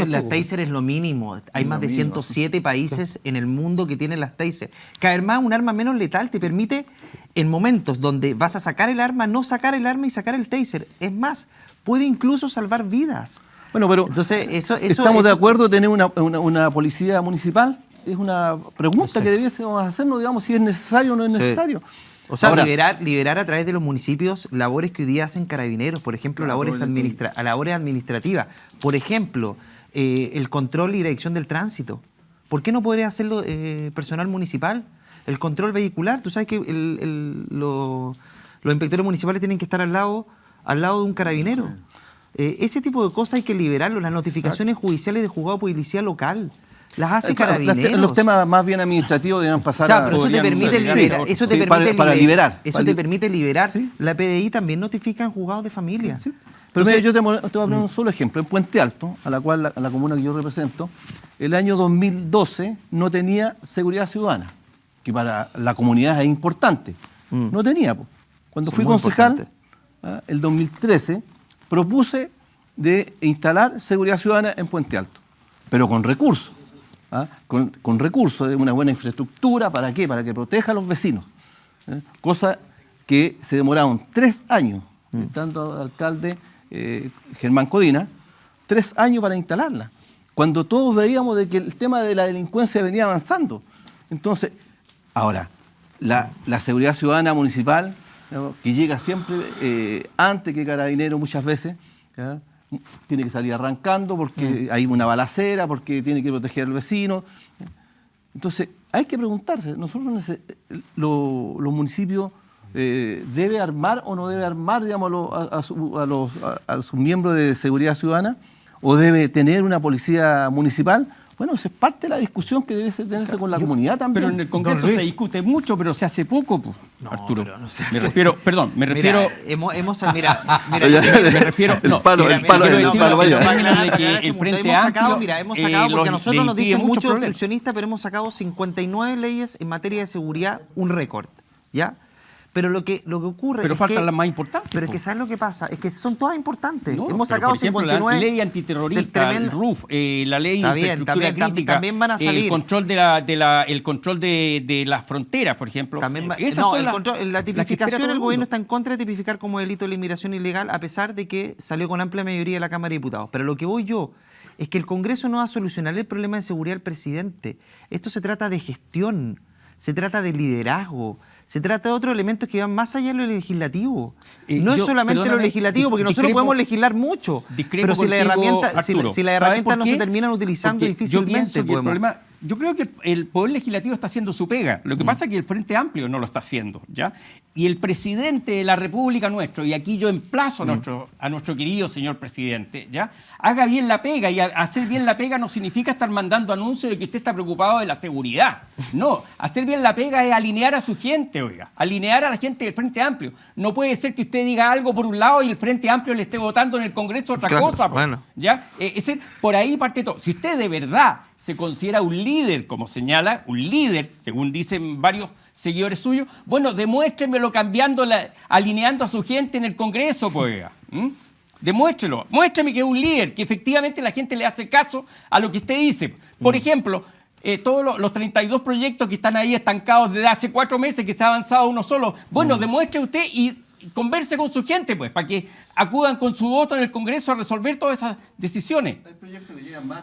las taser es lo mínimo. Hay más de 107 países en el mundo que tienen las taser. Que además un arma menos letal te permite, en momentos donde vas a sacar el arma, no sacar el arma y sacar el taser. Es más, puede incluso salvar vidas. Bueno, pero entonces, ¿estamos de acuerdo en tener una policía municipal? Es una pregunta que debiésemos hacernos, digamos, si es necesario o no es necesario. O sea, ahora, liberar a través de los municipios labores que hoy día hacen carabineros, por ejemplo, labores administrativas. Por ejemplo, el control y dirección del tránsito. ¿Por qué no podría hacerlo personal municipal? El control vehicular. Tú sabes que los inspectores municipales tienen que estar al lado de un carabinero. Ese tipo de cosas hay que liberarlo. Las notificaciones judiciales de juzgado policía local las hace carabineros. Los temas más bien administrativos deben pasar pero eso te permite liberar. Eso te permite liberar. ¿Sí? La PDI también notifica en juzgados de familia. ¿Sí? Pero mira, yo te voy a poner un solo ejemplo. En Puente Alto, a la comuna que yo represento, el año 2012 no tenía seguridad ciudadana, que para la comunidad es importante. No tenía. Cuando fui concejal, el 2013, propuse de instalar seguridad ciudadana en Puente Alto, pero con recursos. Con recursos de una buena infraestructura. ¿Para qué? Para que proteja a los vecinos. Cosa que se demoraron 3 años, estando alcalde Germán Codina, 3 años para instalarla, cuando todos veíamos de que el tema de la delincuencia venía avanzando. Entonces, ahora, la seguridad ciudadana municipal, ¿no?, que llega siempre antes que Carabinero muchas veces, ¿ya?, tiene que salir arrancando porque hay una balacera, porque tiene que proteger al vecino. Entonces, hay que preguntarse, nosotros los municipios ¿debe armar o no debe armar, digamos, a sus miembros de seguridad ciudadana? ¿O debe tener una policía municipal? Bueno, eso es parte de la discusión que debe tenerse con la comunidad también. Pero en el Congreso se discute mucho, pero se hace poco, pues, Arturo. pero no se Me hace. refiero, perdón, me refiero... Mira, me refiero... El palo, quiero el palo decirlo vaya. en términos de que el Frente Amplio... hemos sacado porque a nosotros nos dicen mucho problemas. obstruccionista, pero hemos sacado 59 leyes en materia de seguridad, un récord, ¿ya? Pero lo que ocurre Pero es faltan que, las más importantes. Pero es po. que ¿sabes lo que pasa? Es que son todas importantes. No, hemos pero, sacado por ejemplo, 59 la ley del antiterrorista, el tremendo- RUF, la ley de Está bien, infraestructura crítica, también van a salir. el control el control de las fronteras, por ejemplo. También Esas no, son el las- control- la las que espera tipificación, todo el mundo. gobierno está en contra de tipificar como delito la inmigración ilegal, a pesar de que salió con amplia mayoría de la Cámara de Diputados. Pero lo que voy yo es que el Congreso no va a solucionar el problema de seguridad del presidente. Esto se trata de gestión, se trata de liderazgo, se trata de otros elementos que van más allá de lo legislativo. No es yo, solamente lo perdóname, legislativo, porque nosotros discrepo- podemos legislar mucho, discrepo pero si las contigo, herramientas, Arturo. si las ¿Sabes herramientas por no qué? se terminan utilizando, Porque difícilmente yo pienso que el podemos. problema, yo creo que el Poder Legislativo está haciendo su pega. Lo que pasa es que el Frente Amplio no lo está haciendo, ¿ya? Y el presidente de la República nuestro, y aquí yo emplazo a nuestro querido señor presidente, ¿ya? Haga bien la pega, y hacer bien la pega no significa estar mandando anuncios de que usted está preocupado de la seguridad. No, hacer bien la pega es alinear a su gente, oiga, alinear a la gente del Frente Amplio. No puede ser que usted diga algo por un lado y el Frente Amplio le esté votando en el Congreso otra Claro, cosa, pues, bueno. ¿ya? Es decir, por ahí parte todo. Si usted de verdad se considera un líder, como señala, un líder, según dicen varios seguidores suyos, bueno, demuéstremelo cambiando, alineando a su gente en el Congreso, pues. oiga. Demuéstrelo. Muéstrame que es un líder, que efectivamente la gente le hace caso a lo que usted dice. Por ejemplo, todos los 32 proyectos que están ahí estancados desde hace 4 meses, que se ha avanzado uno solo, bueno, demuestre usted y converse con su gente, pues, para que acudan con su voto en el Congreso a resolver todas esas decisiones.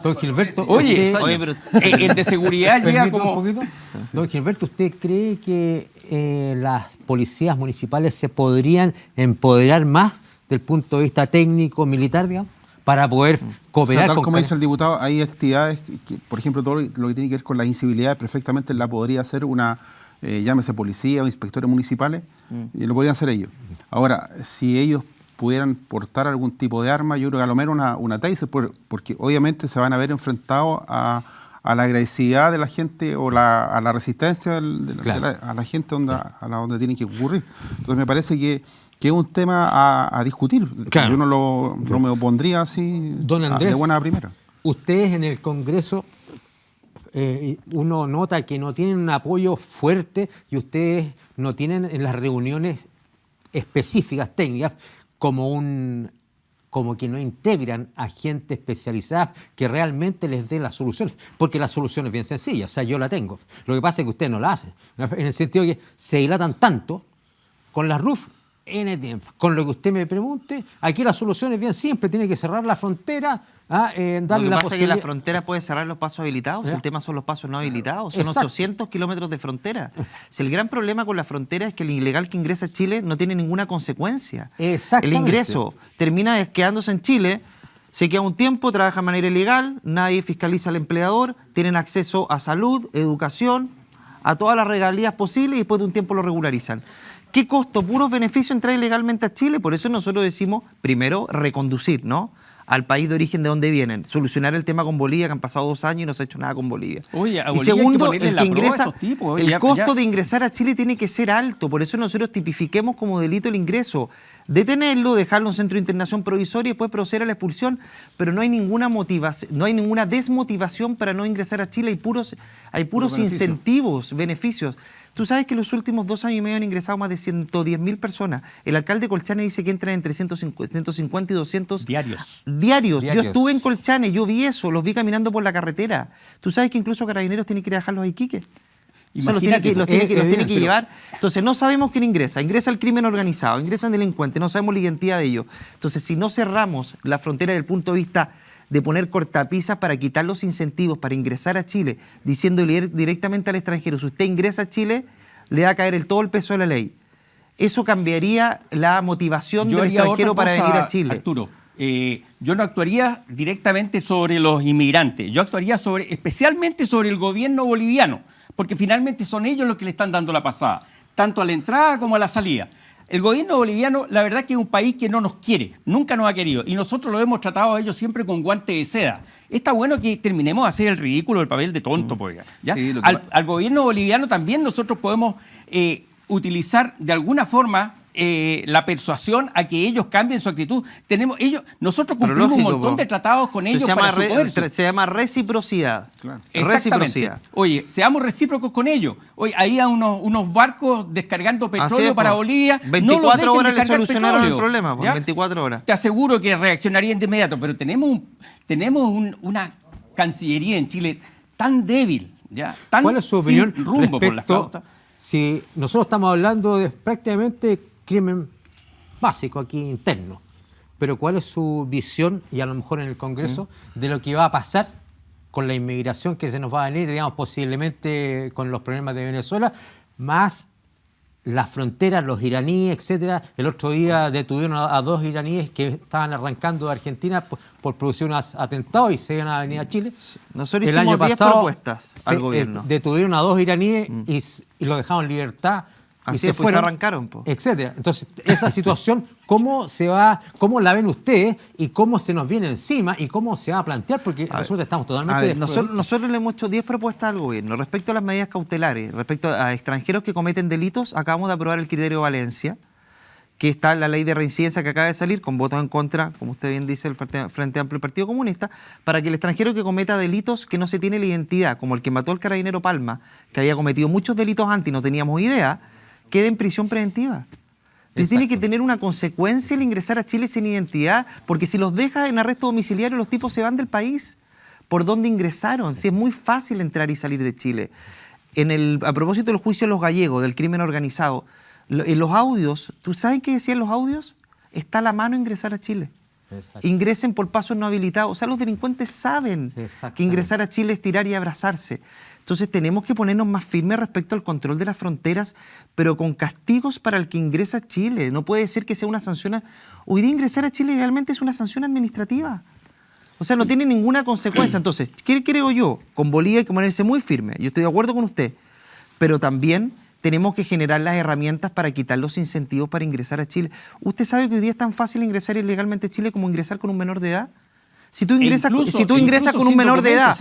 Don Gilberto, Oye, usted- Oye, pero El de seguridad llega Permítame como... un poquito. Don Gilberto, ¿usted cree que las policías municipales se podrían empoderar más del punto de vista técnico, militar, digamos, para poder O sea, cooperar tal con como dice el diputado, hay actividades por ejemplo, todo lo que tiene que ver con la incivilidad, perfectamente la podría hacer una, llámese policía o inspectores municipales, y lo podrían hacer ellos. Ahora, si ellos pudieran portar algún tipo de arma, yo creo que a lo menos una taser, porque obviamente se van a ver enfrentados a la agresividad de la gente o a la resistencia Claro. a la gente donde tienen que ocurrir. Entonces me parece que es un tema a discutir. Claro. Yo no me opondría así Don Andrés, de buena primera. ustedes en el Congreso, uno nota que no tienen un apoyo fuerte y ustedes no tienen en las reuniones específicas, técnicas, como que no integran a gente especializada que realmente les dé las soluciones, porque la solución es bien sencilla, o sea, yo la tengo. Lo que pasa es que ustedes no la hacen, en el sentido de que se dilatan tanto con las RUF N tiempo. Con lo que usted me pregunte, aquí la solución es bien simple, tiene que cerrar la frontera, darle lo que la pasa es que la posibilidad. frontera puede cerrar los pasos habilitados, Ya. el tema son los pasos no habilitados, son Exacto. 800 kilómetros de frontera. Si el gran problema con la frontera es que el ilegal que ingresa a Chile no tiene ninguna consecuencia. El Exactamente. ingreso termina quedándose en Chile, se queda un tiempo, trabaja de manera ilegal, nadie fiscaliza al empleador, tienen acceso a salud, educación, a todas las regalías posibles y después de un tiempo lo regularizan. ¿Qué costo, puros beneficios entrar ilegalmente a Chile? Por eso nosotros decimos, primero, reconducir, ¿no?, al país de origen de donde vienen, solucionar el tema con Bolivia, que han pasado 2 años y no se ha hecho nada con Bolivia. Oye, a Y Bolivia hay que segundo, ponerle el la que prueba a ingresa, esos tipos, oye, el ya- costo ya- de ingresar a Chile tiene que ser alto, por eso nosotros tipifiquemos como delito el ingreso. Detenerlo, dejarlo en centro de internación provisoria y después proceder a la expulsión, pero no hay ninguna motivación, no hay ninguna desmotivación para no ingresar a Chile, hay puros beneficios. incentivos, beneficios. Tú sabes que en los últimos 2 años y medio han ingresado más de 110.000 personas. El alcalde de Colchane dice que entran entre 150 y 200 Diarios. Diarios. Yo Diarios. estuve en Colchane, yo vi eso, los vi caminando por la carretera. Tú sabes que incluso Carabineros tiene que ir a dejarlos a Iquique. O sea, los tiene que, Imagínate, los tiene que pero- llevar. Entonces no sabemos quién ingresa. Ingresa el crimen organizado, ingresan delincuentes, no sabemos la identidad de ellos. Entonces si no cerramos la frontera desde el punto de vista de poner cortapisas para quitar los incentivos para ingresar a Chile, diciéndole directamente al extranjero, si usted ingresa a Chile, le va a caer todo el peso de la ley. Eso cambiaría la motivación del haría extranjero otra para cosa, venir a Chile. Arturo, yo no actuaría directamente sobre los inmigrantes, yo actuaría especialmente sobre el gobierno boliviano, porque finalmente son ellos los que le están dando la pasada. tanto a la entrada como a la salida. El gobierno boliviano, la verdad que es un país que no nos quiere, nunca nos ha querido, y nosotros lo hemos tratado a ellos siempre con guante de seda. Está bueno que terminemos de hacer el ridículo, el papel de tonto, pues, ¿ya? Sí, Al gobierno boliviano también nosotros podemos utilizar de alguna forma la persuasión a que ellos cambien su actitud. Nosotros Pero cumplimos un lógico, montón de tratados con ellos para su comercio. se llama reciprocidad. Claro. Exactamente. Reciprocidad. Oye, seamos recíprocos con ellos. Oye, ahí hay unos barcos descargando Así petróleo es, para po. Bolivia. 24 horas le descargar solucionaron petróleo, el problema, po, ¿ya? 24 horas. Te aseguro que reaccionarían de inmediato, pero tenemos una Cancillería en Chile tan débil, ¿ya? Tan ¿Cuál es su opinión sin rumbo por la respecto, flauta? si nosotros estamos hablando de prácticamente crimen básico aquí interno, pero cuál es su visión, y a lo mejor en el Congreso, de lo que va a pasar con la inmigración que se nos va a venir, digamos, posiblemente con los problemas de Venezuela, más las fronteras, los iraníes, etcétera? El otro día detuvieron a 2 iraníes que estaban arrancando de Argentina por producir unos atentados y se iban a venir a Chile. Nosotros El hicimos año 10 pasado propuestas al gobierno. detuvieron a 2 iraníes y los dejaron en libertad. Así y se es, pues, fueron, se arrancaron, po. etcétera. Entonces, esa situación, ¿cómo la ven ustedes y cómo se nos viene encima y cómo se va a plantear? Porque nosotros estamos A totalmente ver, nosotros le hemos hecho 10 propuestas al gobierno respecto a las medidas cautelares, respecto a extranjeros que cometen delitos. Acabamos de aprobar el criterio Valencia, que está en la ley de reincidencia que acaba de salir, con votos en contra, como usted bien dice, el Frente Amplio y Partido Comunista, para que el extranjero que cometa delitos que no se tiene la identidad, como el que mató al carabinero Palma, que había cometido muchos delitos antes y no teníamos idea, quede en prisión preventiva. Entonces tiene que tener una consecuencia el ingresar a Chile sin identidad, porque si los deja en arresto domiciliario, los tipos se van del país. ¿Por dónde ingresaron? Si es muy fácil entrar y salir de Chile. A propósito del juicio de los gallegos, del crimen organizado, en los audios, ¿tú sabes qué decían los audios? Está a la mano ingresar a Chile. Exacto. Ingresen por pasos no habilitados. O sea, los delincuentes saben que ingresar a Chile es tirar y abrazarse. Entonces tenemos que ponernos más firmes respecto al control de las fronteras, pero con castigos para el que ingresa a Chile. No puede ser que sea una sanción. Hoy día ingresar a Chile realmente es una sanción administrativa. O sea, no tiene ninguna consecuencia. Entonces, ¿qué creo yo? Con Bolivia hay que ponerse muy firme. Yo estoy de acuerdo con usted. Pero también tenemos que generar las herramientas para quitar los incentivos para ingresar a Chile. ¿Usted sabe que hoy día es tan fácil ingresar ilegalmente a Chile como ingresar con un menor de edad? Si tú ingresas con un menor de edad,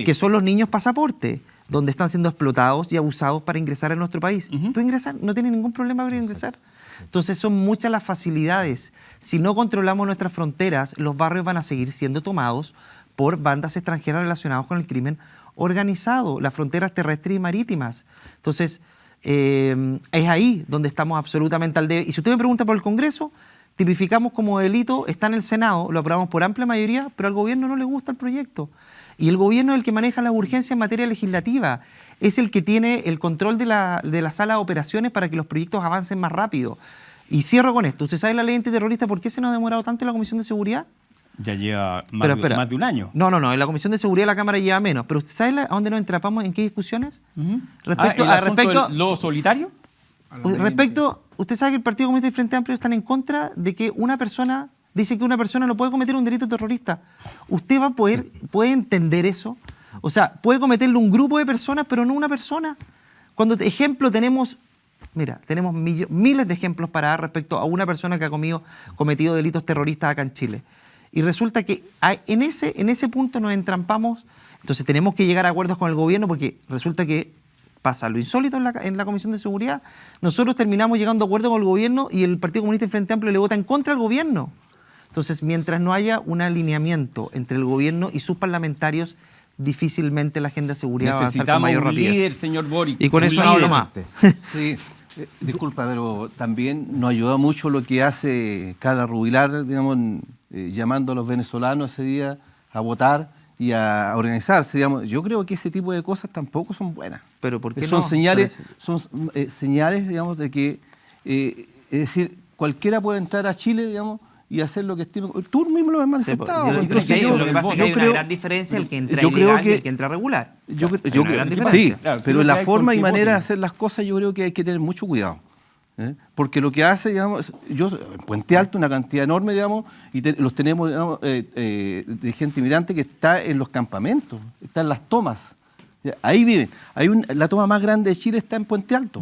que son los niños pasaporte, donde están siendo explotados y abusados para ingresar a nuestro país, tú ingresas, no tienes ningún problema para ingresar. Entonces son muchas las facilidades. Si no controlamos nuestras fronteras, los barrios van a seguir siendo tomados por bandas extranjeras relacionadas con el crimen organizado, las fronteras terrestres y marítimas. Entonces, es ahí donde estamos absolutamente al debe. Y si usted me pregunta por el Congreso, tipificamos como delito, está en el Senado, lo aprobamos por amplia mayoría, pero al gobierno no le gusta el proyecto. Y el gobierno es el que maneja las urgencias en materia legislativa, es el que tiene el control de la sala de operaciones para que los proyectos avancen más rápido. Y cierro con esto. ¿Usted sabe la ley antiterrorista por qué se nos ha demorado tanto en la Comisión de Seguridad? Ya lleva Espera. más de un año. No, en la Comisión de Seguridad de la Cámara lleva menos. Pero ¿usted sabe a dónde nos entrapamos? ¿En qué discusiones? ¿El lobo solitario? Usted sabe que el Partido Comunista y el Frente Amplio están en contra de que una persona, dice que una persona no puede cometer un delito terrorista. ¿Usted puede entender eso? O sea, puede cometerlo un grupo de personas, pero no una persona. Ejemplo, tenemos miles de ejemplos para dar respecto a una persona que ha cometido delitos terroristas acá en Chile. Y resulta que en ese punto nos entrampamos. Entonces tenemos que llegar a acuerdos con el gobierno porque resulta que pasa lo insólito en la Comisión de Seguridad. Nosotros terminamos llegando a acuerdo con el gobierno y el Partido Comunista y Frente Amplio le vota en contra al gobierno. Entonces, mientras no haya un alineamiento entre el gobierno y sus parlamentarios, difícilmente la agenda de seguridad va a avanzar con mayor rapidez. Necesitamos un líder, señor Boric. Y con eso no hablo más. Sí, disculpa, pero también nos ayuda mucho lo que hace Carla Rubilar, digamos, llamando a los venezolanos ese día a votar y a organizarse, digamos. Yo creo que ese tipo de cosas tampoco son buenas. Pero ¿por qué son no? señales, señales, digamos, de que, es decir, cualquiera puede entrar a Chile, digamos, y hacer lo que estime. Tú mismo lo has manifestado. Lo que pasa es que hay una gran diferencia el que entra ilegal y el que entra regular. Sí, Claro, pero la forma y con manera de voten. hacer las cosas yo creo que hay que tener mucho cuidado. Porque lo que hace, digamos, en Puente Alto, una cantidad enorme, digamos, y los tenemos, digamos, de gente inmigrante que está en los campamentos, está en las tomas. Ahí viven. La toma más grande de Chile está en Puente Alto.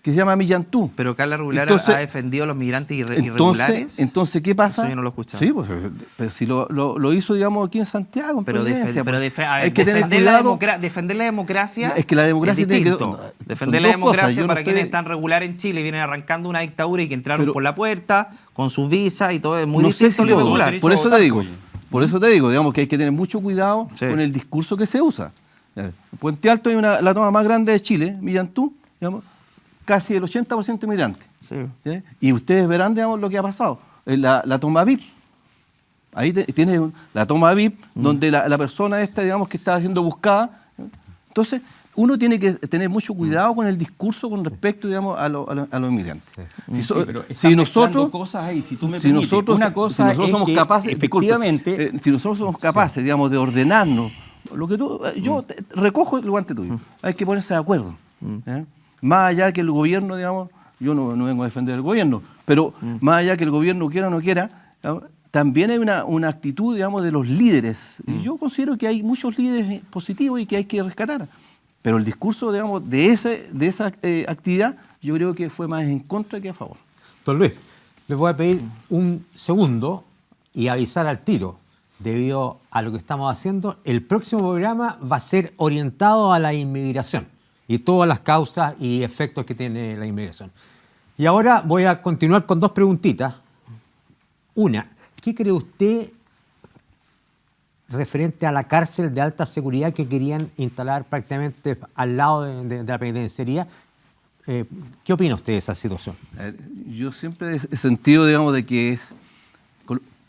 que se llama Millantú. Pero Carla Rubilar Entonces- ha defendido a los migrantes irregulares. Entonces, ¿qué pasa? Eso yo no lo he escuchado. Sí, pues, pero si lo hizo, digamos, aquí en Santiago, en Pero, Providencia, pero pues. a ver, Hay que tener defender, la cuidado. defender la democracia Es que la democracia es tiene que- distinto. son Defender la dos cosas. democracia Yo no para estoy- quienes están regular en Chile y vienen arrancando una dictadura y que entraron Pero- por la puerta con sus visas y todo, es muy No sé distinto si a lo todos. irregular. Por eso te digo. Por eso te digo, digamos, que hay que tener mucho cuidado Sí. con el discurso que se usa. En Puente Alto hay la toma más grande de Chile, Millantú, digamos, casi el 80% inmigrantes. Sí. ¿Sí? Y ustedes verán, digamos, lo que ha pasado. La toma VIP. Ahí tienes la toma VIP, donde la persona esta, digamos, que está siendo buscada. Entonces, uno tiene que tener mucho cuidado con el discurso con respecto, digamos, a los inmigrantes. Pero Si están nosotros... mezclando cosas ahí, si tú me Si permites. nosotros, Una cosa si nosotros es somos que capaces, disculpe, efectivamente, si nosotros somos capaces, digamos, de ordenarnos, lo que tú, yo recojo el guante tuyo, hay que ponerse de acuerdo. ¿eh? Más allá que el gobierno, digamos, yo no vengo a defender el gobierno, pero más allá que el gobierno quiera o no quiera, digamos, también hay una actitud, digamos, de los líderes. Y yo considero que hay muchos líderes positivos y que hay que rescatar. Pero el discurso, digamos, de esa actividad, yo creo que fue más en contra que a favor. Don Luis, les voy a pedir un segundo y avisar al tiro. Debido a lo que estamos haciendo, el próximo programa va a ser orientado a la inmigración y todas las causas y efectos que tiene la inmigración. Y ahora voy a continuar con dos preguntitas. Una, ¿qué cree usted referente a la cárcel de alta seguridad que querían instalar prácticamente al lado de la penitenciaría? ¿Qué opina usted de esa situación? A ver, yo siempre he sentido, digamos, de que es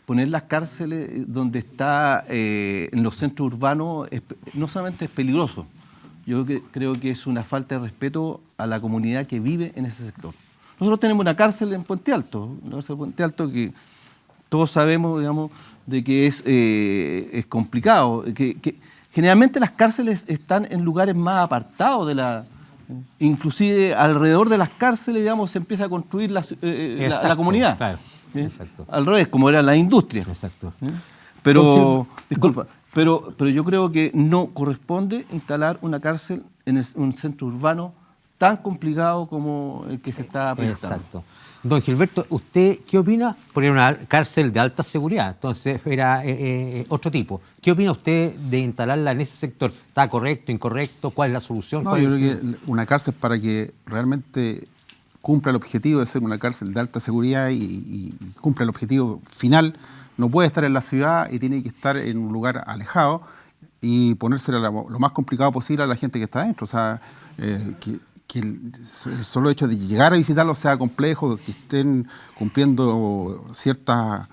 poner las cárceles donde está en los centros urbanos, no solamente es peligroso, yo creo que es una falta de respeto a la comunidad que vive en ese sector. Nosotros tenemos una cárcel en Puente Alto, una cárcel de Puente Alto que todos sabemos, digamos, de que es complicado, que generalmente las cárceles están en lugares más apartados de inclusive alrededor de las cárceles, digamos, se empieza a construir la comunidad. Claro, ¿Sí? exacto. Al revés, como era la industria. Exacto. Pero, disculpa, pero yo creo que no corresponde instalar una cárcel en un centro urbano tan complicado como el que se está proyectando. Exacto. Don Gilberto, ¿usted qué opina? Poner una cárcel de alta seguridad, entonces era otro tipo. ¿Qué opina usted de instalarla en ese sector? ¿Está correcto, incorrecto? ¿Cuál es la solución? No, yo creo que una cárcel, para que realmente cumpla el objetivo de ser una cárcel de alta seguridad y cumpla el objetivo final, no puede estar en la ciudad y tiene que estar en un lugar alejado y ponérsela lo más complicado posible a la gente que está adentro. O sea, que el solo hecho de llegar a visitarlo sea complejo, que estén cumpliendo cierta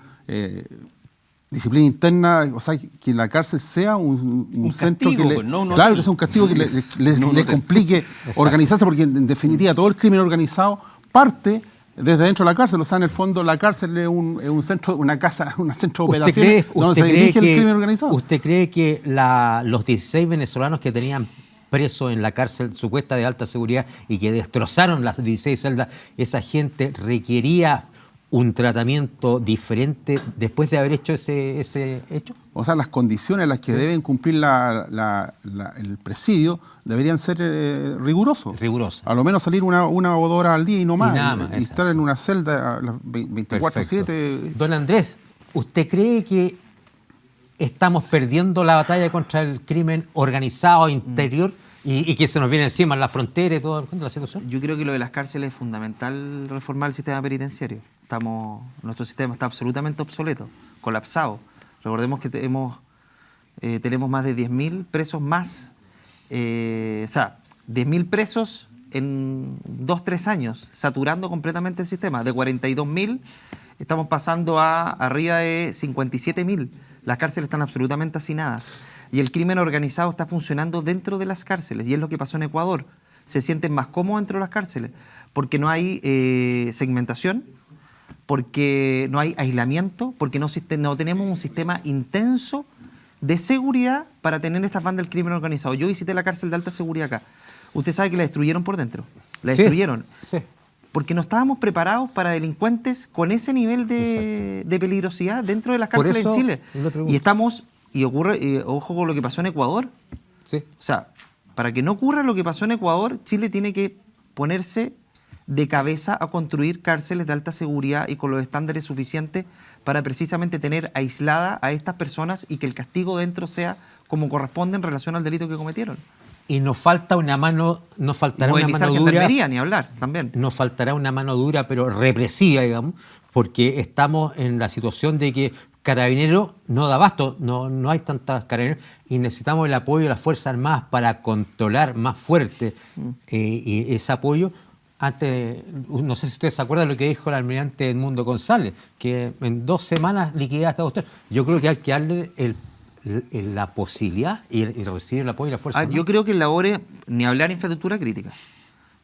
disciplina interna, o sea, que la cárcel sea un centro castigo, que pues, no un claro, hotel. que sea un castigo que No un le hotel. complique organizarse, porque en definitiva todo el crimen organizado parte desde dentro de la cárcel. O sea, en el fondo la cárcel es un centro, una casa, un centro de operaciones donde se dirige el crimen organizado. ¿Usted cree que los 16 venezolanos que tenían presos en la cárcel supuesta de alta seguridad y que destrozaron las 16 celdas, esa gente requería un tratamiento diferente después de haber hecho ese hecho? O sea, las condiciones en las que deben cumplir el presidio deberían ser rigurosos. Rigurosos. A lo menos salir una o 2 horas al día y no más. nada más, y estar en una celda 24/7. Perfecto. Don Andrés, ¿usted cree que estamos perdiendo la batalla contra el crimen organizado interior y que se nos viene encima en la frontera y toda la situación? Yo creo que lo de las cárceles es fundamental reformar el sistema penitenciario. Nuestro sistema está absolutamente obsoleto, colapsado. Recordemos que tenemos más de 10.000 presos más, 10.000 presos en 2-3 años, saturando completamente el sistema. De 42.000 estamos pasando a arriba de 57.000. Las cárceles están absolutamente hacinadas. Y el crimen organizado está funcionando dentro de las cárceles. Y es lo que pasó en Ecuador. Se sienten más cómodos dentro de las cárceles. Porque no hay segmentación, porque no hay aislamiento, porque no tenemos un sistema intenso de seguridad para tener estas bandas del crimen organizado. Yo visité la cárcel de alta seguridad acá. Usted sabe que la destruyeron por dentro. La Sí, destruyeron. sí. Porque no estábamos preparados para delincuentes con ese nivel de peligrosidad dentro de las Por cárceles en eso Chile. le pregunto. Y ojo con lo que pasó en Ecuador. Sí. O sea, para que no ocurra lo que pasó en Ecuador, Chile tiene que ponerse de cabeza a construir cárceles de alta seguridad y con los estándares suficientes para precisamente tener aislada a estas personas y que el castigo dentro sea como corresponde en relación al delito que cometieron. Y nos falta una mano, nos faltará una Movilizar mano dura. gendarmería, ni hablar, también. Nos faltará una mano dura, pero represiva, digamos, porque estamos en la situación de que Carabineros no da abasto, no hay tantas Carabineros, y necesitamos el apoyo de las Fuerzas Armadas para controlar más fuerte y ese apoyo. Antes, no sé si ustedes se acuerdan lo que dijo el almirante Edmundo González, que en 2 semanas liquidaba esta cuestión. Yo creo que hay que darle la posibilidad y recibir el apoyo de la Fuerza Armada. Yo creo que en labores, ni hablar infraestructura crítica.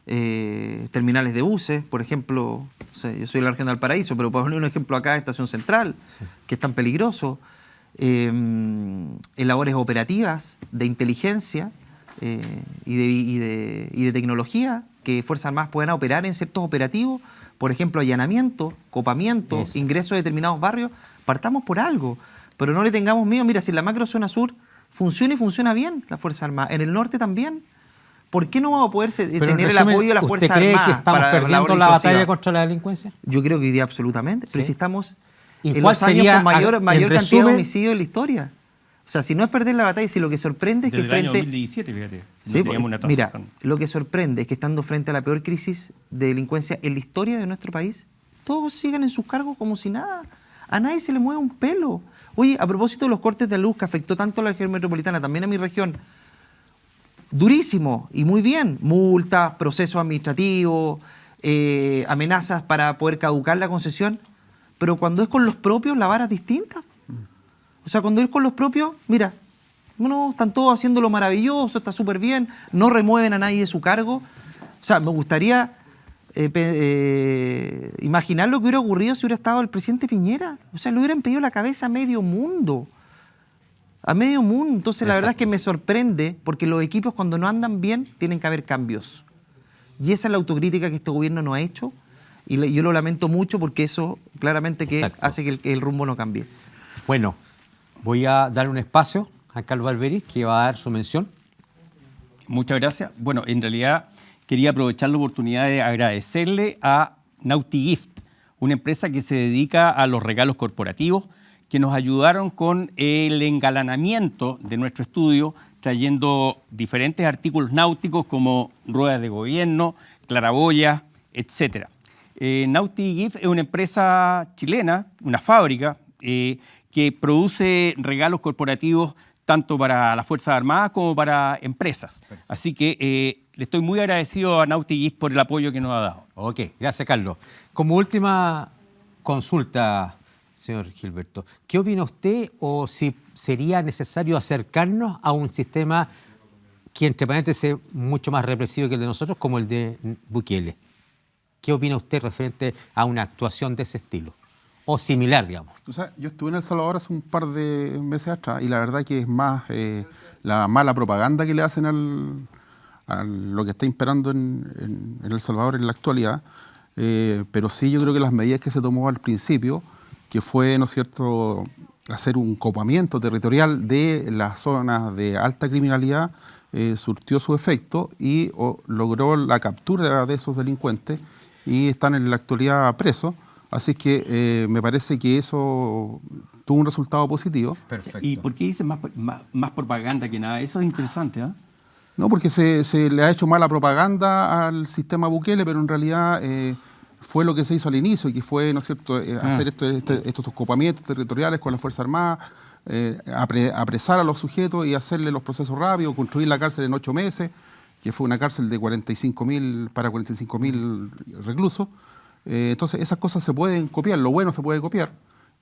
Terminales de buses, por ejemplo, no sé, yo soy de la región de Valparaíso, pero por poner un ejemplo acá, Estación Central, que es tan peligroso. En labores operativas, de inteligencia y de tecnología, que Fuerzas Armadas puedan operar en ciertos operativos, por ejemplo, allanamiento, copamiento, Eso. ingreso a determinados barrios. Partamos por algo, pero no le tengamos miedo. Mira, si en la macrozona sur funciona y funciona bien la Fuerza Armada, en el norte también. ¿Por qué no vamos a poder tener el resumen, apoyo de la Fuerza ¿usted cree Armada que estamos para perdiendo labores la batalla disuasivas? contra la delincuencia? Yo creo que hoy día absolutamente. Pero Sí. si estamos ¿Y en cuál los años sería, con mayor en cantidad resumen, de homicidios en la historia. O sea, si no es perder la batalla, si lo que sorprende es que Desde el año frente... 2017, fíjate. no Sí, teníamos pues, una tasa mira, tan- lo que sorprende es que estando frente a la peor crisis de delincuencia en la historia de nuestro país, todos sigan en sus cargos como si nada. A nadie se le mueve un pelo. Oye, a propósito de los cortes de luz que afectó tanto a la región metropolitana, también a mi región, durísimo y muy bien. Multas, procesos administrativos, amenazas para poder caducar la concesión. Pero cuando es con los propios, la vara es distinta. O sea, cuando es con los propios, mira, no, están todos haciendo lo maravilloso, está súper bien, no remueven a nadie de su cargo. O sea, me gustaría imaginar lo que hubiera ocurrido si hubiera estado el presidente Piñera. O sea, le hubieran pedido la cabeza a medio mundo. A medio mundo. Entonces, la verdad es que me sorprende porque los equipos cuando no andan bien tienen que haber cambios. Y esa es la autocrítica que este gobierno no ha hecho. Y yo lo lamento mucho porque eso claramente que Exacto. hace que el rumbo no cambie. Bueno, voy a dar un espacio a Carlos Barberis, que va a dar su mención. Muchas gracias. Bueno, en realidad quería aprovechar la oportunidad de agradecerle a NautiGift, una empresa que se dedica a los regalos corporativos, que nos ayudaron con el engalanamiento de nuestro estudio, trayendo diferentes artículos náuticos como ruedas de gobierno, claraboyas, etc. NautiGift es una empresa chilena, una fábrica, que produce regalos corporativos tanto para las Fuerzas Armadas como para empresas. Así que le estoy muy agradecido a NautiGift por el apoyo que nos ha dado. Ok, gracias, Carlos. Como última consulta, señor Gilberto, ¿qué opina usted o si sería necesario acercarnos a un sistema que, entre paréntesis, es mucho más represivo que el de nosotros, como el de Bukele? ¿Qué opina usted referente a una actuación de ese estilo? O similar, digamos. O sea, yo estuve en El Salvador hace un par de meses atrás y la verdad que es más la mala propaganda que le hacen a lo que está imperando en El Salvador en la actualidad. Pero sí, yo creo que las medidas que se tomó al principio, que fue, ¿no es cierto?, hacer un copamiento territorial de las zonas de alta criminalidad, surtió su efecto y logró la captura de esos delincuentes y están en la actualidad presos. Así que me parece que eso tuvo un resultado positivo. Perfecto. ¿Y por qué dicen más propaganda que nada? Eso es interesante, ¿ah? No, porque se le ha hecho mala propaganda al sistema Bukele, pero en realidad fue lo que se hizo al inicio, y que fue, ¿no es cierto?, hacer estos copamientos territoriales con las Fuerzas Armadas, apresar a los sujetos y hacerle los procesos rápidos, construir la cárcel en 8 meses, que fue una cárcel de 45.000 para 45.000 reclusos. Entonces esas cosas se pueden copiar, lo bueno se puede copiar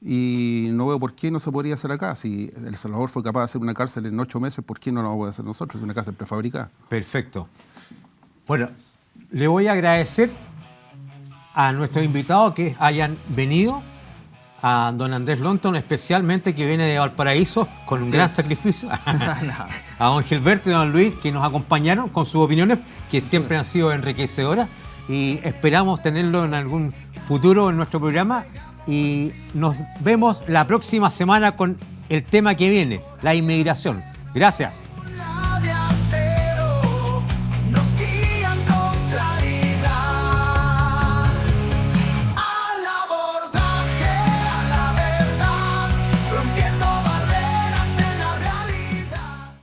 y no veo por qué no se podría hacer acá. Si El Salvador fue capaz de hacer una cárcel en 8 meses, ¿por qué no lo vamos a hacer nosotros? Es una cárcel prefabricada. Perfecto. Bueno, le voy a agradecer a nuestros invitados que hayan venido, a don Andrés Lonton especialmente, que viene de Valparaíso con un gran sacrificio, a don Gilberto y a don Luis, que nos acompañaron con sus opiniones, que siempre han sido enriquecedoras, y esperamos tenerlo en algún futuro en nuestro programa, y nos vemos la próxima semana con el tema que viene, la inmigración. Gracias.